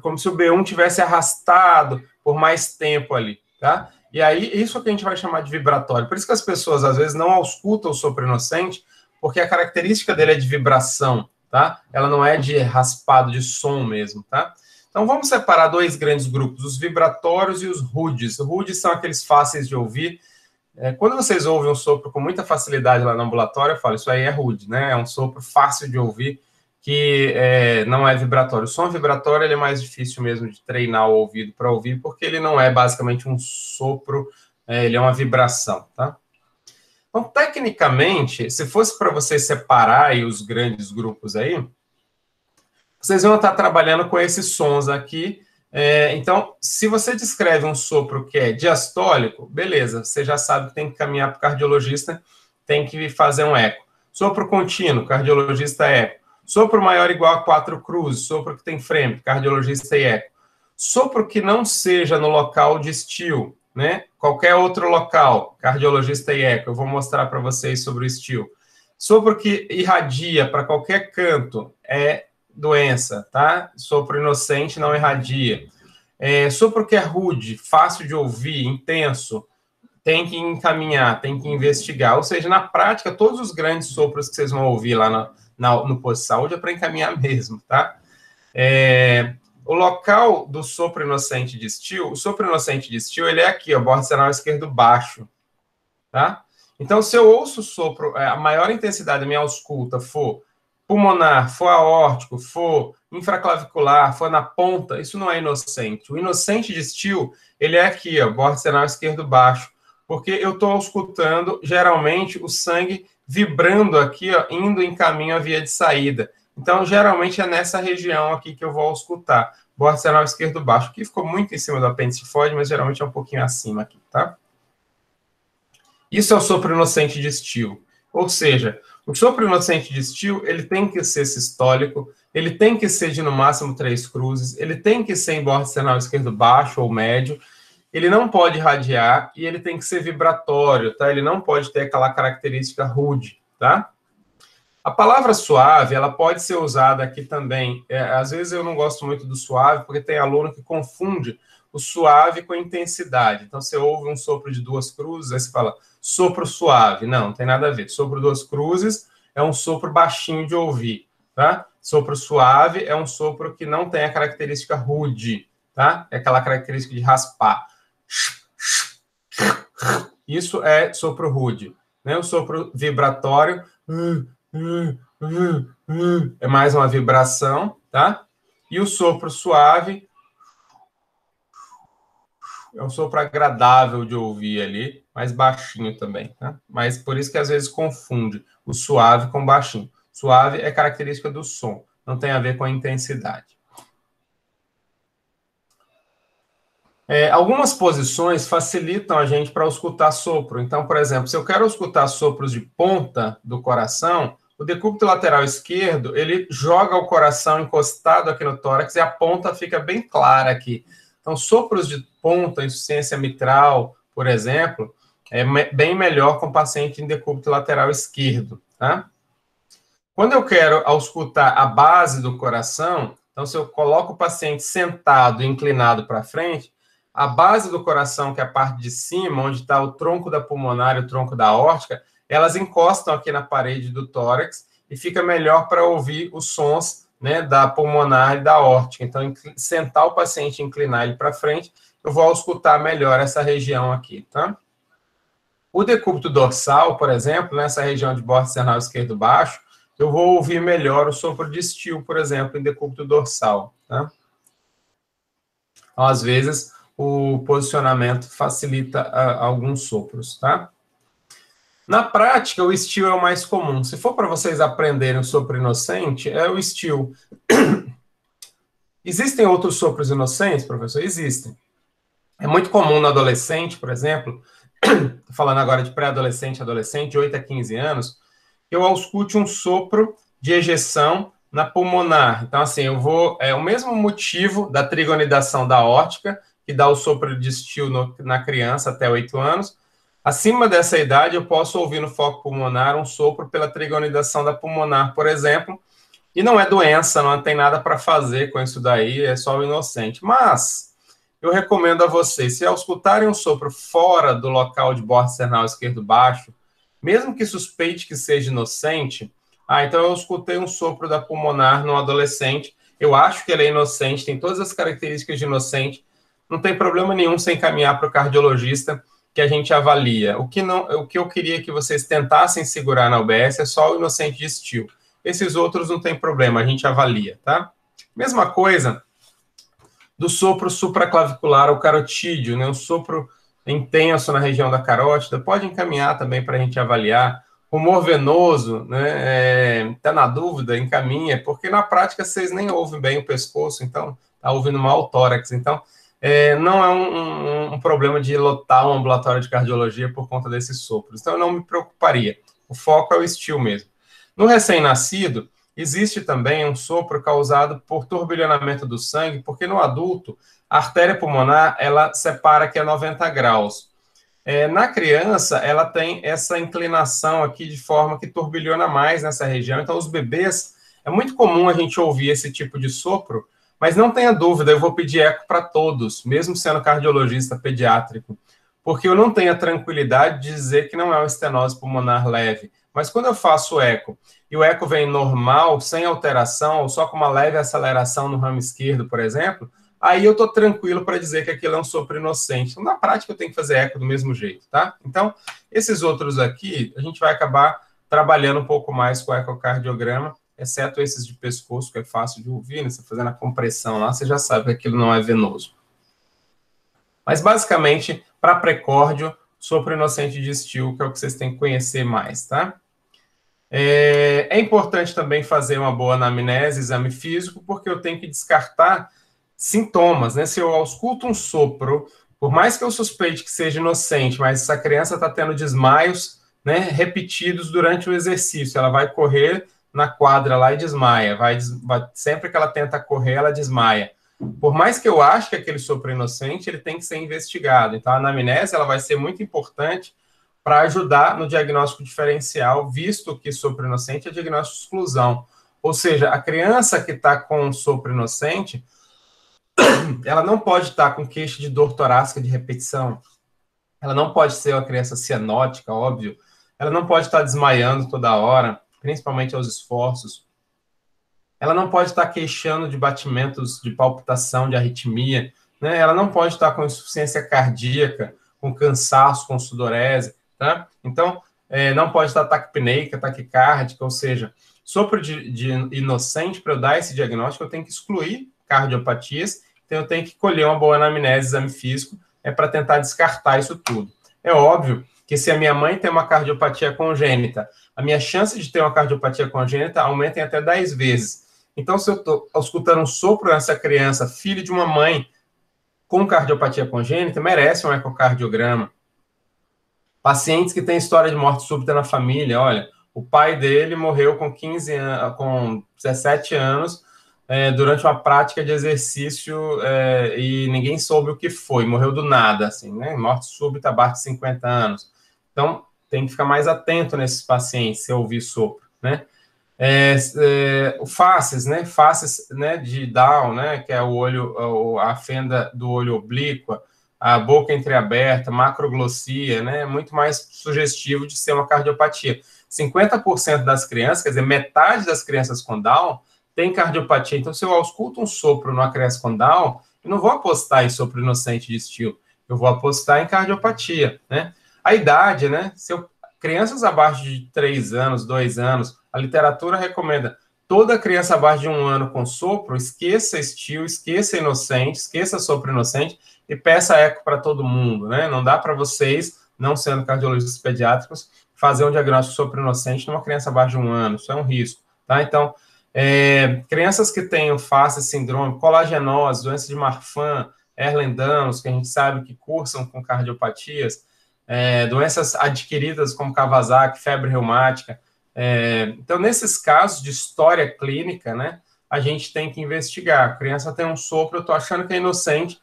Como se o B1 tivesse arrastado por mais tempo ali, tá? E aí, isso que a gente vai chamar de vibratório. Por isso que as pessoas, às vezes, não auscultam o sopro inocente, porque a característica dele é de vibração, tá? Ela não é de raspado, de som mesmo, tá? Então, vamos separar dois grandes grupos, os vibratórios e os rudes. Os rudes são aqueles fáceis de ouvir. Quando vocês ouvem um sopro com muita facilidade lá no ambulatório, eu falo, isso aí é rude, né? É um sopro fácil de ouvir, que não é vibratório. O som vibratório ele é mais difícil mesmo de treinar o ouvido para ouvir, porque ele não é basicamente um sopro, ele é uma vibração, tá? Então, tecnicamente, se fosse para vocês separar aí os grandes grupos aí, vocês vão estar trabalhando com esses sons aqui. Então, se você descreve um sopro que é diastólico, beleza, você já sabe que tem que caminhar para o cardiologista, tem que fazer um eco. Sopro contínuo, cardiologista eco. Sopro maior ou igual a 4 cruzes, sopro que tem freme, cardiologista e eco. Sopro que não seja no local de estio, né? Qualquer outro local, cardiologista e eco. Eu vou mostrar para vocês sobre o estio. Sopro que irradia para qualquer canto é doença, tá? Sopro inocente não irradia. Sopro que é rude, fácil de ouvir, intenso, tem que encaminhar, tem que investigar. Ou seja, na prática, todos os grandes sopros que vocês vão ouvir lá no posto de saúde é para encaminhar mesmo, tá? O local do sopro inocente de estio, o sopro inocente de estio, ele é aqui, ó, bordo seral esquerdo baixo, tá? Então, se eu ouço o sopro, a maior intensidade da minha ausculta for pulmonar, for aórtico, for infraclavicular, for na ponta, isso não é inocente. O inocente de estio, ele é aqui, ó, bordo seral esquerdo baixo, porque eu estou auscultando, geralmente, o sangue vibrando aqui, ó, indo em caminho à via de saída. Então, geralmente, é nessa região aqui que eu vou auscultar. Bordo seral esquerdo baixo, que ficou muito em cima do apêndice tifoide, mas geralmente é um pouquinho acima aqui, tá? Isso é o sopro inocente de estio. Ou seja, o sopro inocente de estio, ele tem que ser sistólico, ele tem que ser de no máximo 3 cruzes, ele tem que ser em bordo seral esquerdo baixo ou médio, ele não pode irradiar e ele tem que ser vibratório, tá? Ele não pode ter aquela característica rude, tá? A palavra suave, ela pode ser usada aqui também. Às vezes eu não gosto muito do suave, porque tem aluno que confunde o suave com a intensidade. Então, você ouve um sopro de 2 cruzes, aí você fala sopro suave. Não tem nada a ver. Sopro 2 cruzes é um sopro baixinho de ouvir, tá? Sopro suave é um sopro que não tem a característica rude, tá? É aquela característica de raspar. Isso é sopro rude, né? O sopro vibratório é mais uma vibração, tá? E o sopro suave é um sopro agradável de ouvir ali, mais baixinho também, tá? Mas por isso que às vezes confunde o suave com baixinho. Suave é característica do som, não tem a ver com a intensidade. Algumas posições facilitam a gente para auscultar sopro. Então, por exemplo, se eu quero auscultar sopros de ponta do coração, o decúbito lateral esquerdo, ele joga o coração encostado aqui no tórax e a ponta fica bem clara aqui. Então, sopros de ponta, insuficiência mitral, por exemplo, é bem melhor com paciente em decúbito lateral esquerdo, tá? Quando eu quero auscultar a base do coração, então, se eu coloco o paciente sentado e inclinado para frente, a base do coração, que é a parte de cima, onde está o tronco da pulmonar e o tronco da aórtica, elas encostam aqui na parede do tórax e fica melhor para ouvir os sons, né, da pulmonar e da aórtica. Então, sentar o paciente e inclinar ele para frente, eu vou auscultar melhor essa região aqui, tá? O decúbito dorsal, por exemplo, nessa região de bordo seral esquerdo baixo, eu vou ouvir melhor o sopro de estio, por exemplo, em decúbito dorsal, tá? Então, às vezes, o posicionamento facilita alguns sopros, tá? Na prática, o estio é o mais comum. Se for para vocês aprenderem o sopro inocente, é o estio. Existem outros sopros inocentes, professor? Existem. É muito comum no adolescente, por exemplo, estou falando agora de pré-adolescente, adolescente, de 8 a 15 anos, eu ausculte um sopro de ejeção na pulmonar. Então, assim, eu vou... É o mesmo motivo da trigonidação da aórtica, que dá o sopro de estio na criança até 8 anos, Acima dessa idade, eu posso ouvir no foco pulmonar um sopro pela trigonidação da pulmonar, por exemplo, e não é doença, não tem nada para fazer com isso daí, é só o inocente. Mas eu recomendo a vocês, se ao escutarem um sopro fora do local de borde cernal esquerdo baixo, mesmo que suspeite que seja inocente, então eu escutei um sopro da pulmonar no adolescente, eu acho que ele é inocente, tem todas as características de inocente, não tem problema nenhum sem encaminhar para o cardiologista que a gente avalia. O que eu queria que vocês tentassem segurar na UBS é só o inocente de estio. Esses outros não tem problema, a gente avalia, tá? Mesma coisa do sopro supraclavicular ou carotídeo, né? Um sopro intenso na região da carótida, pode encaminhar também para a gente avaliar. Rumor venoso, né? Tá na dúvida, encaminha, porque na prática vocês nem ouvem bem o pescoço, então tá ouvindo mal o tórax, então não é um problema de lotar um ambulatório de cardiologia por conta desses sopros, então eu não me preocuparia, o foco é o estio mesmo. No recém-nascido, existe também um sopro causado por turbilhonamento do sangue, porque no adulto, a artéria pulmonar, ela separa que é 90 graus. Na criança, ela tem essa inclinação aqui de forma que turbilhona mais nessa região. Então, os bebês, é muito comum a gente ouvir esse tipo de sopro, mas não tenha dúvida, eu vou pedir eco para todos, mesmo sendo cardiologista pediátrico, porque eu não tenho a tranquilidade de dizer que não é uma estenose pulmonar leve. Mas quando eu faço eco, e o eco vem normal, sem alteração, ou só com uma leve aceleração no ramo esquerdo, por exemplo, aí eu estou tranquilo para dizer que aquilo é um sopro inocente. Então, na prática, eu tenho que fazer eco do mesmo jeito, tá? Então, esses outros aqui, a gente vai acabar trabalhando um pouco mais com o ecocardiograma, exceto esses de pescoço, que é fácil de ouvir, né? Você fazendo a compressão lá, você já sabe que aquilo não é venoso. Mas, basicamente, para precórdio, sopro inocente de estio, que é o que vocês têm que conhecer mais, tá? É importante também fazer uma boa anamnese, exame físico, porque eu tenho que descartar sintomas, né? Se eu ausculto um sopro, por mais que eu suspeite que seja inocente, mas essa criança está tendo desmaios, né, repetidos durante o exercício, ela vai correr na quadra lá e desmaia, sempre que ela tenta correr, ela desmaia. Por mais que eu ache que aquele sopro é inocente, ele tem que ser investigado. Então, a anamnese ela vai ser muito importante para ajudar no diagnóstico diferencial, visto que sopro inocente é diagnóstico de exclusão. Ou seja, a criança que está com sopro inocente, ela não pode estar com queixa de dor torácica de repetição, ela não pode ser uma criança cianótica, óbvio, ela não pode estar desmaiando toda hora, principalmente aos esforços, ela não pode estar queixando de batimentos de palpitação, de arritmia, né? Ela não pode estar com insuficiência cardíaca, com cansaço, com sudorese, tá? Então, não pode estar taquipneica, taquicárdica, ou seja, sopro de inocente, para eu dar esse diagnóstico, eu tenho que excluir cardiopatias, então eu tenho que colher uma boa anamnese, exame físico, para tentar descartar isso tudo. É óbvio que se a minha mãe tem uma cardiopatia congênita, a minha chance de ter uma cardiopatia congênita aumenta em até 10 vezes. Então, se eu estou escutando um sopro nessa criança, filho de uma mãe com cardiopatia congênita, merece um ecocardiograma. Pacientes que têm história de morte súbita na família, olha, o pai dele morreu com 17 anos, durante uma prática de exercício e ninguém soube o que foi, morreu do nada, assim, né? Morte súbita abaixo de 50 anos. Então, tem que ficar mais atento nesses pacientes, se ouvir sopro, né? Faces, né? Faces, né, de Down, né? Que é o olho, a fenda do olho oblíqua, a boca entreaberta, macroglossia, né? É muito mais sugestivo de ser uma cardiopatia. 50% das crianças, quer dizer, metade das crianças com Down tem cardiopatia. Então, se eu ausculto um sopro numa criança com Down, eu não vou apostar em sopro inocente de estio, eu vou apostar em cardiopatia, né? A idade, né? Crianças abaixo de 3 anos, 2 anos, a literatura recomenda toda criança abaixo de 1 ano com sopro, esqueça estio, esqueça inocente, esqueça sopro inocente e peça eco para todo mundo, né? Não dá para vocês, não sendo cardiologistas pediátricos, fazer um diagnóstico de sopro inocente numa criança abaixo de 1 ano, isso é um risco, tá? Então, crianças que tenham face síndrome, colagenose, doença de Marfan, Ehlers-Danlos, que a gente sabe que cursam com cardiopatias, doenças adquiridas como Kawasaki, febre reumática. Então, nesses casos de história clínica, né, a gente tem que investigar. A criança tem um sopro, eu estou achando que é inocente,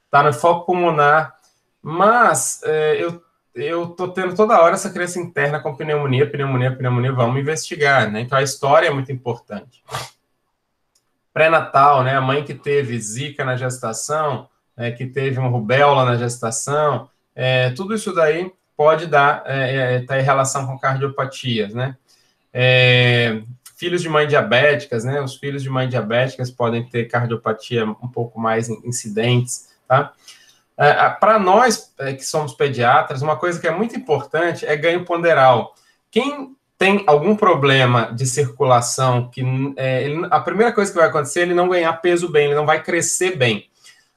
está no foco pulmonar, mas eu eu tô tendo toda hora essa criança interna com pneumonia, vamos investigar, né? Então a história é muito importante. Pré-natal, né? A mãe que teve zika na gestação, que teve um rubéola na gestação, tudo isso daí pode dar, tá em relação com cardiopatias, né? Filhos de mãe diabéticas, né? Os filhos de mãe diabéticas podem ter cardiopatia um pouco mais incidentes, tá? Para nós que somos pediatras, uma coisa que é muito importante é ganho ponderal. Quem tem algum problema de circulação, a primeira coisa que vai acontecer é ele não ganhar peso bem, ele não vai crescer bem.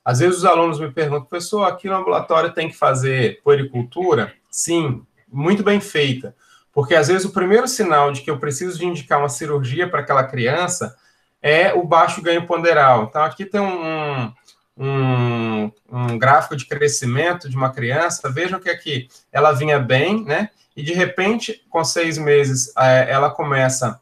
Às vezes os alunos me perguntam, professor, aqui no ambulatório tem que fazer puericultura? Sim, muito bem feita. Porque às vezes o primeiro sinal de que eu preciso de indicar uma cirurgia para aquela criança é o baixo ganho ponderal. Então aqui tem um gráfico de crescimento de uma criança, vejam que aqui ela vinha bem, né? E de repente, com 6 meses, ela começa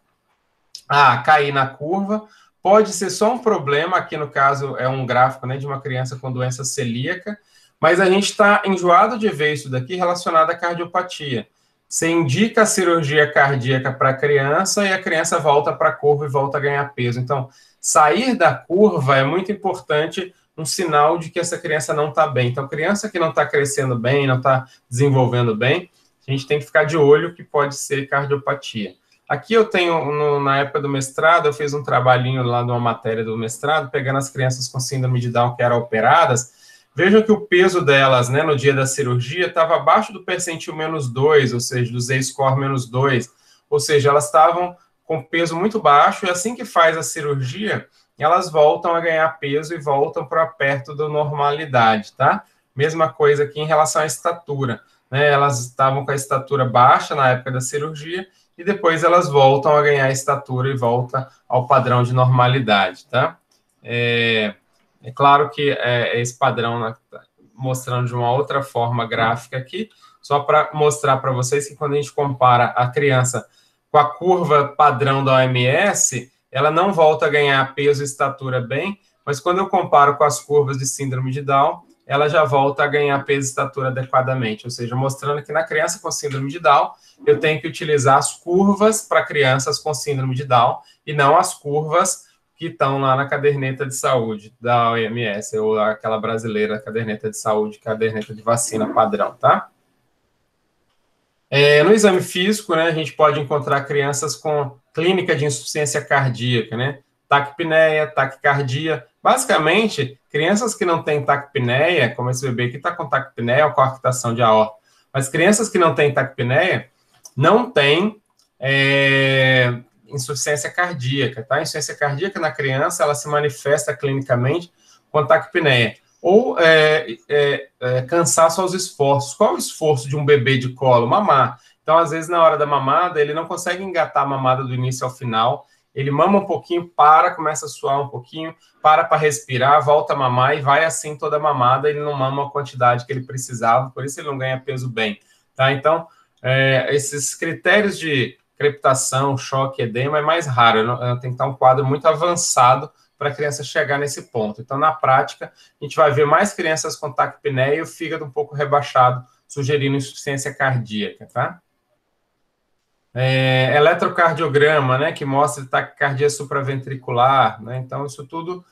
a cair na curva. Pode ser só um problema, aqui no caso é um gráfico, né, de uma criança com doença celíaca, mas a gente está enjoado de ver isso daqui relacionado à cardiopatia. Você indica a cirurgia cardíaca para a criança e a criança volta para a curva e volta a ganhar peso. Então, sair da curva é muito importante, um sinal de que essa criança não está bem. Então, criança que não está crescendo bem, não está desenvolvendo bem, a gente tem que ficar de olho que pode ser cardiopatia. Aqui eu tenho, na época do mestrado, eu fiz um trabalhinho lá numa matéria do mestrado, pegando as crianças com síndrome de Down que eram operadas. Vejam que o peso delas, né, no dia da cirurgia, estava abaixo do percentil -2, ou seja, do Z-score -2. Ou seja, elas estavam com peso muito baixo, e assim que faz a cirurgia, elas voltam a ganhar peso e voltam para perto da normalidade, tá? Mesma coisa aqui em relação à estatura, né? Elas estavam com a estatura baixa na época da cirurgia, e depois elas voltam a ganhar estatura e volta ao padrão de normalidade, tá? É claro que esse padrão, né, mostrando de uma outra forma gráfica aqui, só para mostrar para vocês que quando a gente compara a criança com a curva padrão da OMS, ela não volta a ganhar peso e estatura bem, mas quando eu comparo com as curvas de síndrome de Down, ela já volta a ganhar peso e estatura adequadamente, ou seja, mostrando que na criança com síndrome de Down, eu tenho que utilizar as curvas para crianças com síndrome de Down e não as curvas que estão lá na caderneta de saúde da OMS, ou aquela brasileira, caderneta de saúde, caderneta de vacina padrão, tá? No exame físico, né, a gente pode encontrar crianças com clínica de insuficiência cardíaca, né? Taquipneia, taquicardia. Basicamente, crianças que não têm taquipneia, como esse bebê que está com taquipneia ou coarctação de aorta, mas crianças que não têm taquipneia não têm insuficiência cardíaca, tá? Insuficiência cardíaca na criança, ela se manifesta clinicamente com taquipneia. Ou cansaço aos esforços. Qual é o esforço de um bebê de colo? Mamar. Então, às vezes, na hora da mamada, ele não consegue engatar a mamada do início ao final, ele mama um pouquinho, começa a suar um pouquinho, para respirar, volta a mamar e vai assim toda a mamada, ele não mama a quantidade que ele precisava, por isso ele não ganha peso bem, tá? Então, esses critérios de crepitação, choque, edema é mais raro, tem que estar um quadro muito avançado para a criança chegar nesse ponto. Então, na prática, a gente vai ver mais crianças com taquipneia e o fígado um pouco rebaixado, sugerindo insuficiência cardíaca, tá? Eletrocardiograma, né, que mostra taquicardia supraventricular, né? Então, isso tudo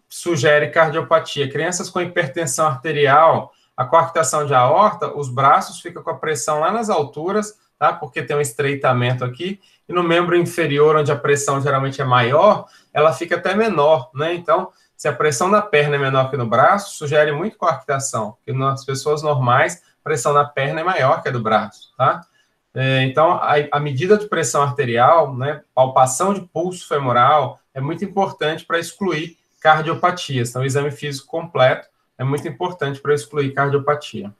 sugere cardiopatia. Crianças com hipertensão arterial, a coarctação de aorta, os braços ficam com a pressão lá nas alturas, tá? Porque tem um estreitamento aqui, e no membro inferior, onde a pressão geralmente é maior, ela fica até menor, né? Então, se a pressão na perna é menor que no braço, sugere muito coarctação, porque nas pessoas normais, a pressão na perna é maior que a do braço, tá? Então, a medida de pressão arterial, né, palpação de pulso femoral, é muito importante para excluir cardiopatias. Então, o exame físico completo é muito importante para excluir cardiopatia.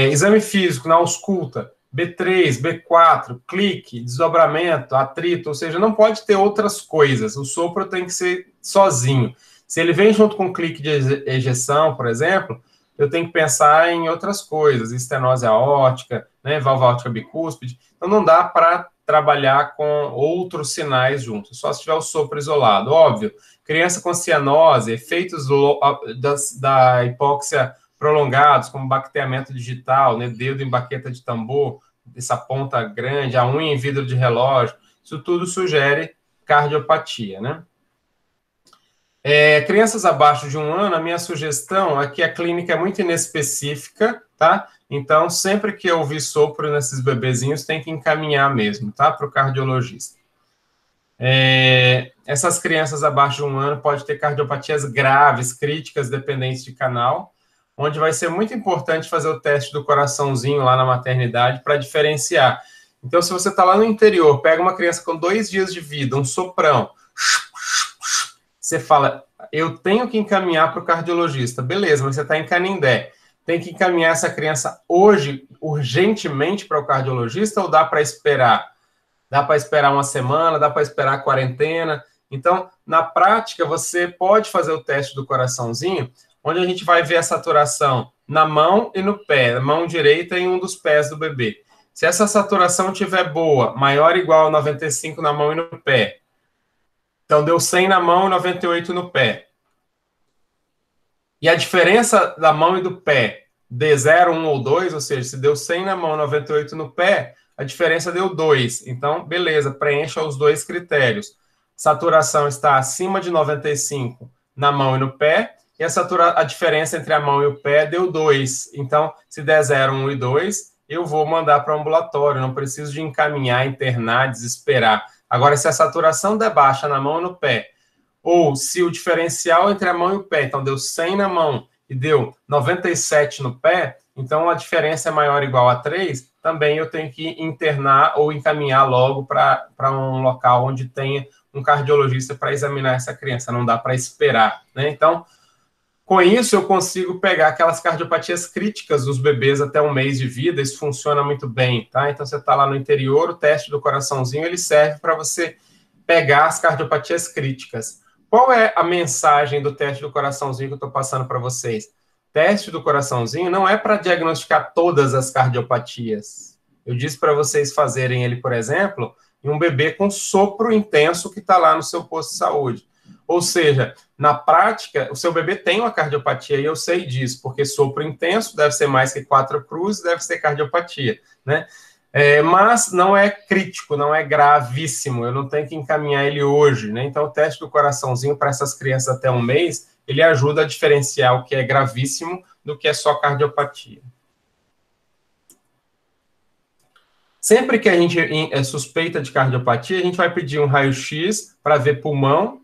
Exame físico na ausculta, B3, B4, clique, desdobramento, atrito, ou seja, não pode ter outras coisas. O sopro tem que ser sozinho. Se ele vem junto com clique de ejeção, por exemplo, eu tenho que pensar em outras coisas, estenose aórtica, né, válvula aórtica bicúspide. Então, não dá para trabalhar com outros sinais juntos, só se tiver o sopro isolado. Óbvio, criança com cianose, efeitos da hipóxia prolongados, como baqueteamento digital, né, dedo em baqueta de tambor, essa ponta grande, a unha em vidro de relógio, isso tudo sugere cardiopatia, né? Crianças abaixo de 1 ano, a minha sugestão é que a clínica é muito inespecífica, tá? Então, sempre que eu ouvir sopro nesses bebezinhos, tem que encaminhar mesmo, tá? Para o cardiologista. Essas crianças abaixo de 1 ano podem ter cardiopatias graves, críticas, dependentes de canal, onde vai ser muito importante fazer o teste do coraçãozinho lá na maternidade para diferenciar. Então, se você está lá no interior, pega uma criança com 2 dias de vida, um soprão, você fala, eu tenho que encaminhar para o cardiologista. Beleza, mas você está em Canindé. Tem que encaminhar essa criança hoje, urgentemente, para o cardiologista ou dá para esperar? Dá para esperar uma semana, dá para esperar a quarentena. Então, na prática, você pode fazer o teste do coraçãozinho, onde a gente vai ver a saturação na mão e no pé, mão direita em um dos pés do bebê. Se essa saturação estiver boa, maior ou igual a 95 na mão e no pé, então deu 100 na mão e 98 no pé. E a diferença da mão e do pé de 0, 1 ou 2, ou seja, se deu 100 na mão e 98 no pé, a diferença deu 2. Então, beleza, preencha os 2 critérios. Saturação está acima de 95 na mão e no pé, e a diferença entre a mão e o pé deu 2. Então, se der 0, 1 e 2, eu vou mandar para o ambulatório, não preciso de encaminhar, internar, desesperar. Agora, se a saturação der baixa na mão e no pé, ou se o diferencial entre a mão e o pé, então deu 100 na mão e deu 97 no pé, então a diferença é maior ou igual a 3, também eu tenho que internar ou encaminhar logo para um local onde tenha um cardiologista para examinar essa criança, não dá para esperar, né? Então, com isso, eu consigo pegar aquelas cardiopatias críticas dos bebês até 1 mês de vida, isso funciona muito bem, tá? Então, você está lá no interior, o teste do coraçãozinho, ele serve para você pegar as cardiopatias críticas. Qual é a mensagem do teste do coraçãozinho que eu estou passando para vocês? Teste do coraçãozinho não é para diagnosticar todas as cardiopatias. Eu disse para vocês fazerem ele, por exemplo, em um bebê com sopro intenso que está lá no seu posto de saúde. Ou seja, na prática, o seu bebê tem uma cardiopatia, e eu sei disso, porque sopro intenso deve ser mais que 4 cruzes, deve ser cardiopatia, né? Mas não é crítico, não é gravíssimo, eu não tenho que encaminhar ele hoje, né? Então, o teste do coraçãozinho para essas crianças até 1 mês, ele ajuda a diferenciar o que é gravíssimo do que é só cardiopatia. Sempre que a gente suspeita de cardiopatia, a gente vai pedir um raio-x para ver pulmão,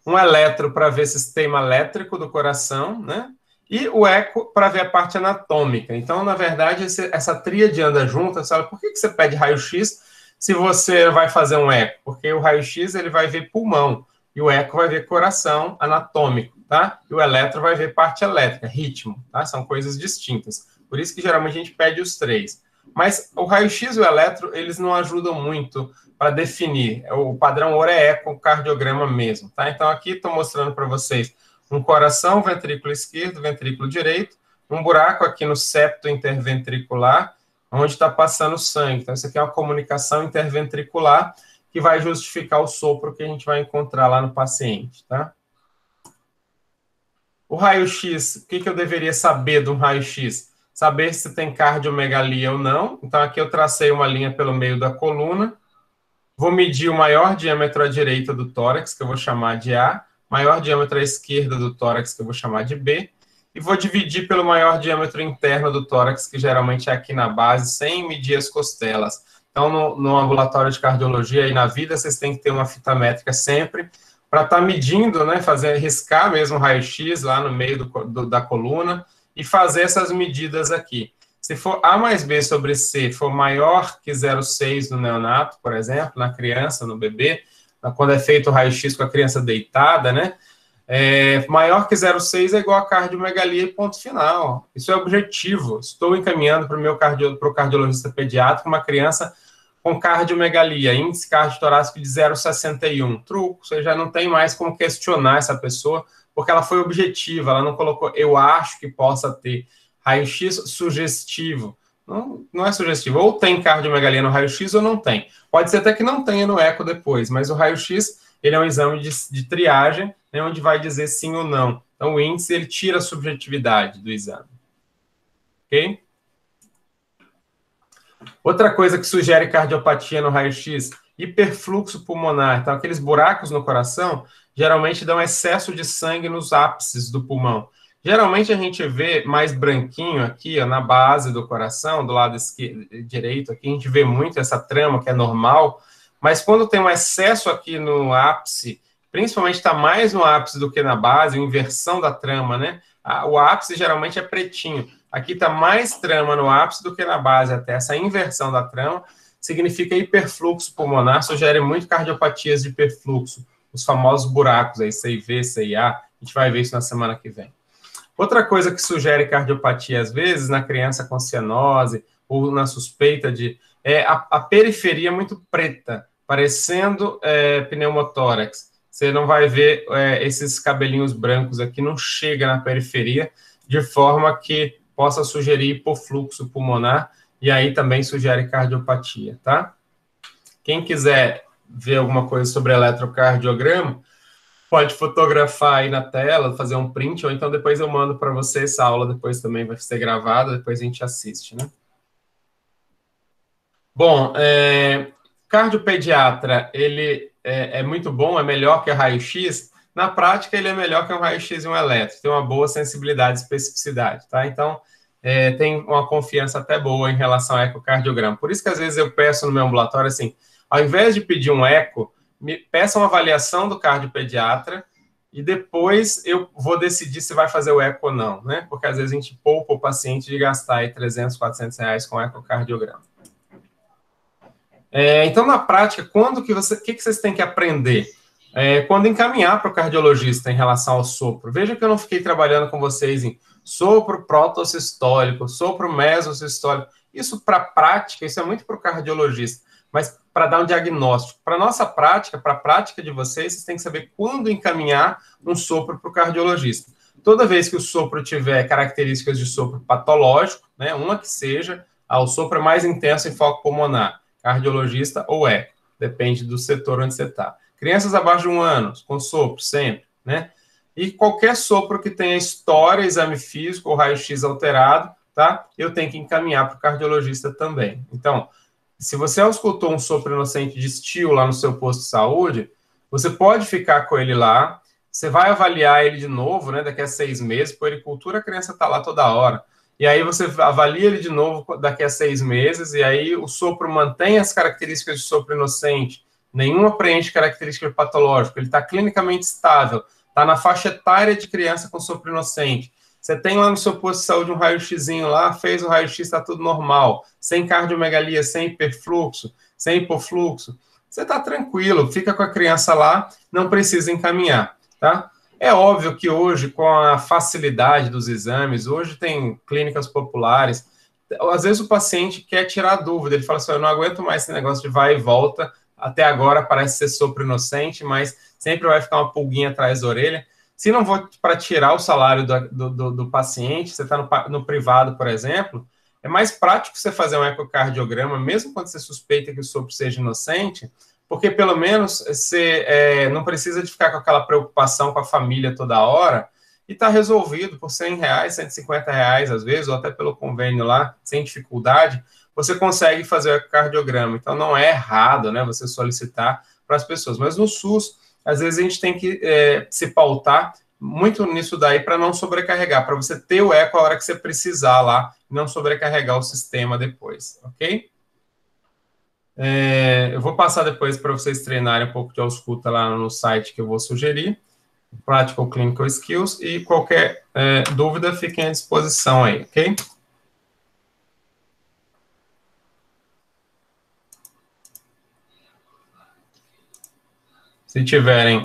um eletro para ver sistema elétrico do coração, né? E o eco para ver a parte anatômica. Então, na verdade, essa tríade anda junto. Sabe por que você pede raio-x se você vai fazer um eco? Porque o raio-x ele vai ver pulmão e o eco vai ver coração anatômico, tá? E o eletro vai ver parte elétrica, ritmo, tá? São coisas distintas. Por isso que geralmente a gente pede os 3. Mas o raio-x e o eletro, eles não ajudam muito para definir. O padrão ouro é ecocardiograma mesmo, tá? Então, aqui estou mostrando para vocês um coração, ventrículo esquerdo, ventrículo direito, um buraco aqui no septo interventricular, onde está passando sangue. Então, isso aqui é uma comunicação interventricular que vai justificar o sopro que a gente vai encontrar lá no paciente, tá? O raio-x, o que eu deveria saber do raio-x? Saber se tem cardiomegalia ou não. Então, aqui eu tracei uma linha pelo meio da coluna. Vou medir o maior diâmetro à direita do tórax, que eu vou chamar de A, maior diâmetro à esquerda do tórax, que eu vou chamar de B, e vou dividir pelo maior diâmetro interno do tórax, que geralmente é aqui na base, sem medir as costelas. Então, no ambulatório de cardiologia e na vida, vocês têm que ter uma fita métrica sempre, para estar medindo, né, riscar mesmo o raio-x lá no meio da coluna, e fazer essas medidas aqui. Se for A mais B sobre C for maior que 0,6 no neonato, por exemplo, na criança, no bebê, quando é feito o raio-x com a criança deitada, né? Maior que 0,6 é igual a cardiomegalia, ponto final. Isso é objetivo. Estou encaminhando para o cardiologista pediátrico uma criança com cardiomegalia, índice cardiotorácico de 0,61. Truco, você já não tem mais como questionar essa pessoa, porque ela foi objetiva, ela não colocou, eu acho que possa ter. Raio-x sugestivo. Não é sugestivo. Ou tem cardiomegalia no raio-x ou não tem. Pode ser até que não tenha no eco depois, mas o raio-x ele é um exame de triagem, né, onde vai dizer sim ou não. Então, o índice ele tira a subjetividade do exame. ok? Outra coisa que sugere cardiopatia no raio-x, hiperfluxo pulmonar. Então, aqueles buracos no coração geralmente dão excesso de sangue nos ápices do pulmão. Geralmente a gente vê mais branquinho aqui, ó, na base do coração, do lado direito aqui, a gente vê muito essa trama que é normal, mas quando tem um excesso aqui no ápice, principalmente está mais no ápice do que na base, inversão da trama, né? O ápice geralmente é pretinho. Aqui está mais trama no ápice do que na base, até essa inversão da trama significa hiperfluxo pulmonar, sugere muito cardiopatias de hiperfluxo, os famosos buracos aí, CIV, CIA, a gente vai ver isso na semana que vem. Outra coisa que sugere cardiopatia, às vezes, na criança com cianose ou na suspeita de... é a periferia muito preta, parecendo pneumotórax. Você não vai ver esses cabelinhos brancos aqui, não chega na periferia, de forma que possa sugerir hipofluxo pulmonar, e aí também sugere cardiopatia, tá? Quem quiser ver alguma coisa sobre eletrocardiograma, pode fotografar aí na tela, fazer um print, ou então depois eu mando para você essa aula, depois também vai ser gravada, depois a gente assiste, né? Bom, cardiopediatra, ele é muito bom, é melhor que o raio-x. Na prática, ele é melhor que um raio-x e um eletro, tem uma boa sensibilidade e especificidade, tá? Então, tem uma confiança até boa em relação ao ecocardiograma. Por isso que, às vezes, eu peço no meu ambulatório, assim, ao invés de pedir um eco, me peça uma avaliação do cardiopediatra e depois eu vou decidir se vai fazer o eco ou não, né? Porque às vezes a gente poupa o paciente de gastar aí 300, 400 reais com ecocardiograma. Então, na prática, o que vocês têm que aprender? Quando encaminhar para o cardiologista em relação ao sopro. Veja que eu não fiquei trabalhando com vocês em sopro protossistólico, sopro mesosistólico. Isso para a prática, isso é muito para o cardiologista. Mas para dar um diagnóstico. Para a nossa prática, para a prática de vocês têm que saber quando encaminhar um sopro para o cardiologista. Toda vez que o sopro tiver características de sopro patológico, né, uma que seja, o sopro é mais intenso em foco pulmonar, cardiologista ou eco, depende do setor onde você está. Crianças abaixo de 1 ano, com sopro, sempre, né? E qualquer sopro que tenha história, exame físico ou raio-x alterado, tá? Eu tenho que encaminhar para o cardiologista também. Então, se você auscultou um sopro inocente de estio lá no seu posto de saúde, você pode ficar com ele lá, você vai avaliar ele de novo, né, daqui a 6 meses, puericultura, a criança está lá toda hora. E aí você avalia ele de novo daqui a 6 meses, e aí o sopro mantém as características de sopro inocente, nenhuma preenche característica patológica, ele está clinicamente estável, está na faixa etária de criança com sopro inocente. Você tem lá no seu posto de saúde um raio-xzinho lá, fez o raio-x, está tudo normal, sem cardiomegalia, sem hiperfluxo, sem hipofluxo. Você está tranquilo, fica com a criança lá, não precisa encaminhar, tá? É óbvio que hoje, com a facilidade dos exames, hoje tem clínicas populares, às vezes o paciente quer tirar dúvida, ele fala assim, eu não aguento mais esse negócio de vai e volta, até agora parece ser sopro inocente, mas sempre vai ficar uma pulguinha atrás da orelha. Se não for para tirar o salário do paciente, você está no privado, por exemplo, é mais prático você fazer um ecocardiograma, mesmo quando você suspeita que o sopro seja inocente, porque pelo menos você não precisa de ficar com aquela preocupação com a família toda hora, e está resolvido por 100 reais, 150 reais às vezes, ou até pelo convênio lá, sem dificuldade, você consegue fazer o ecocardiograma. Então não é errado, né, você solicitar para as pessoas. Mas no SUS, às vezes a gente tem que se pautar muito nisso daí para não sobrecarregar, para você ter o eco a hora que você precisar lá, e não sobrecarregar o sistema depois, ok? Eu vou passar depois para vocês treinarem um pouco de ausculta lá no site que eu vou sugerir, Practical Clinical Skills, e qualquer dúvida, fiquem à disposição aí, ok? Se tiverem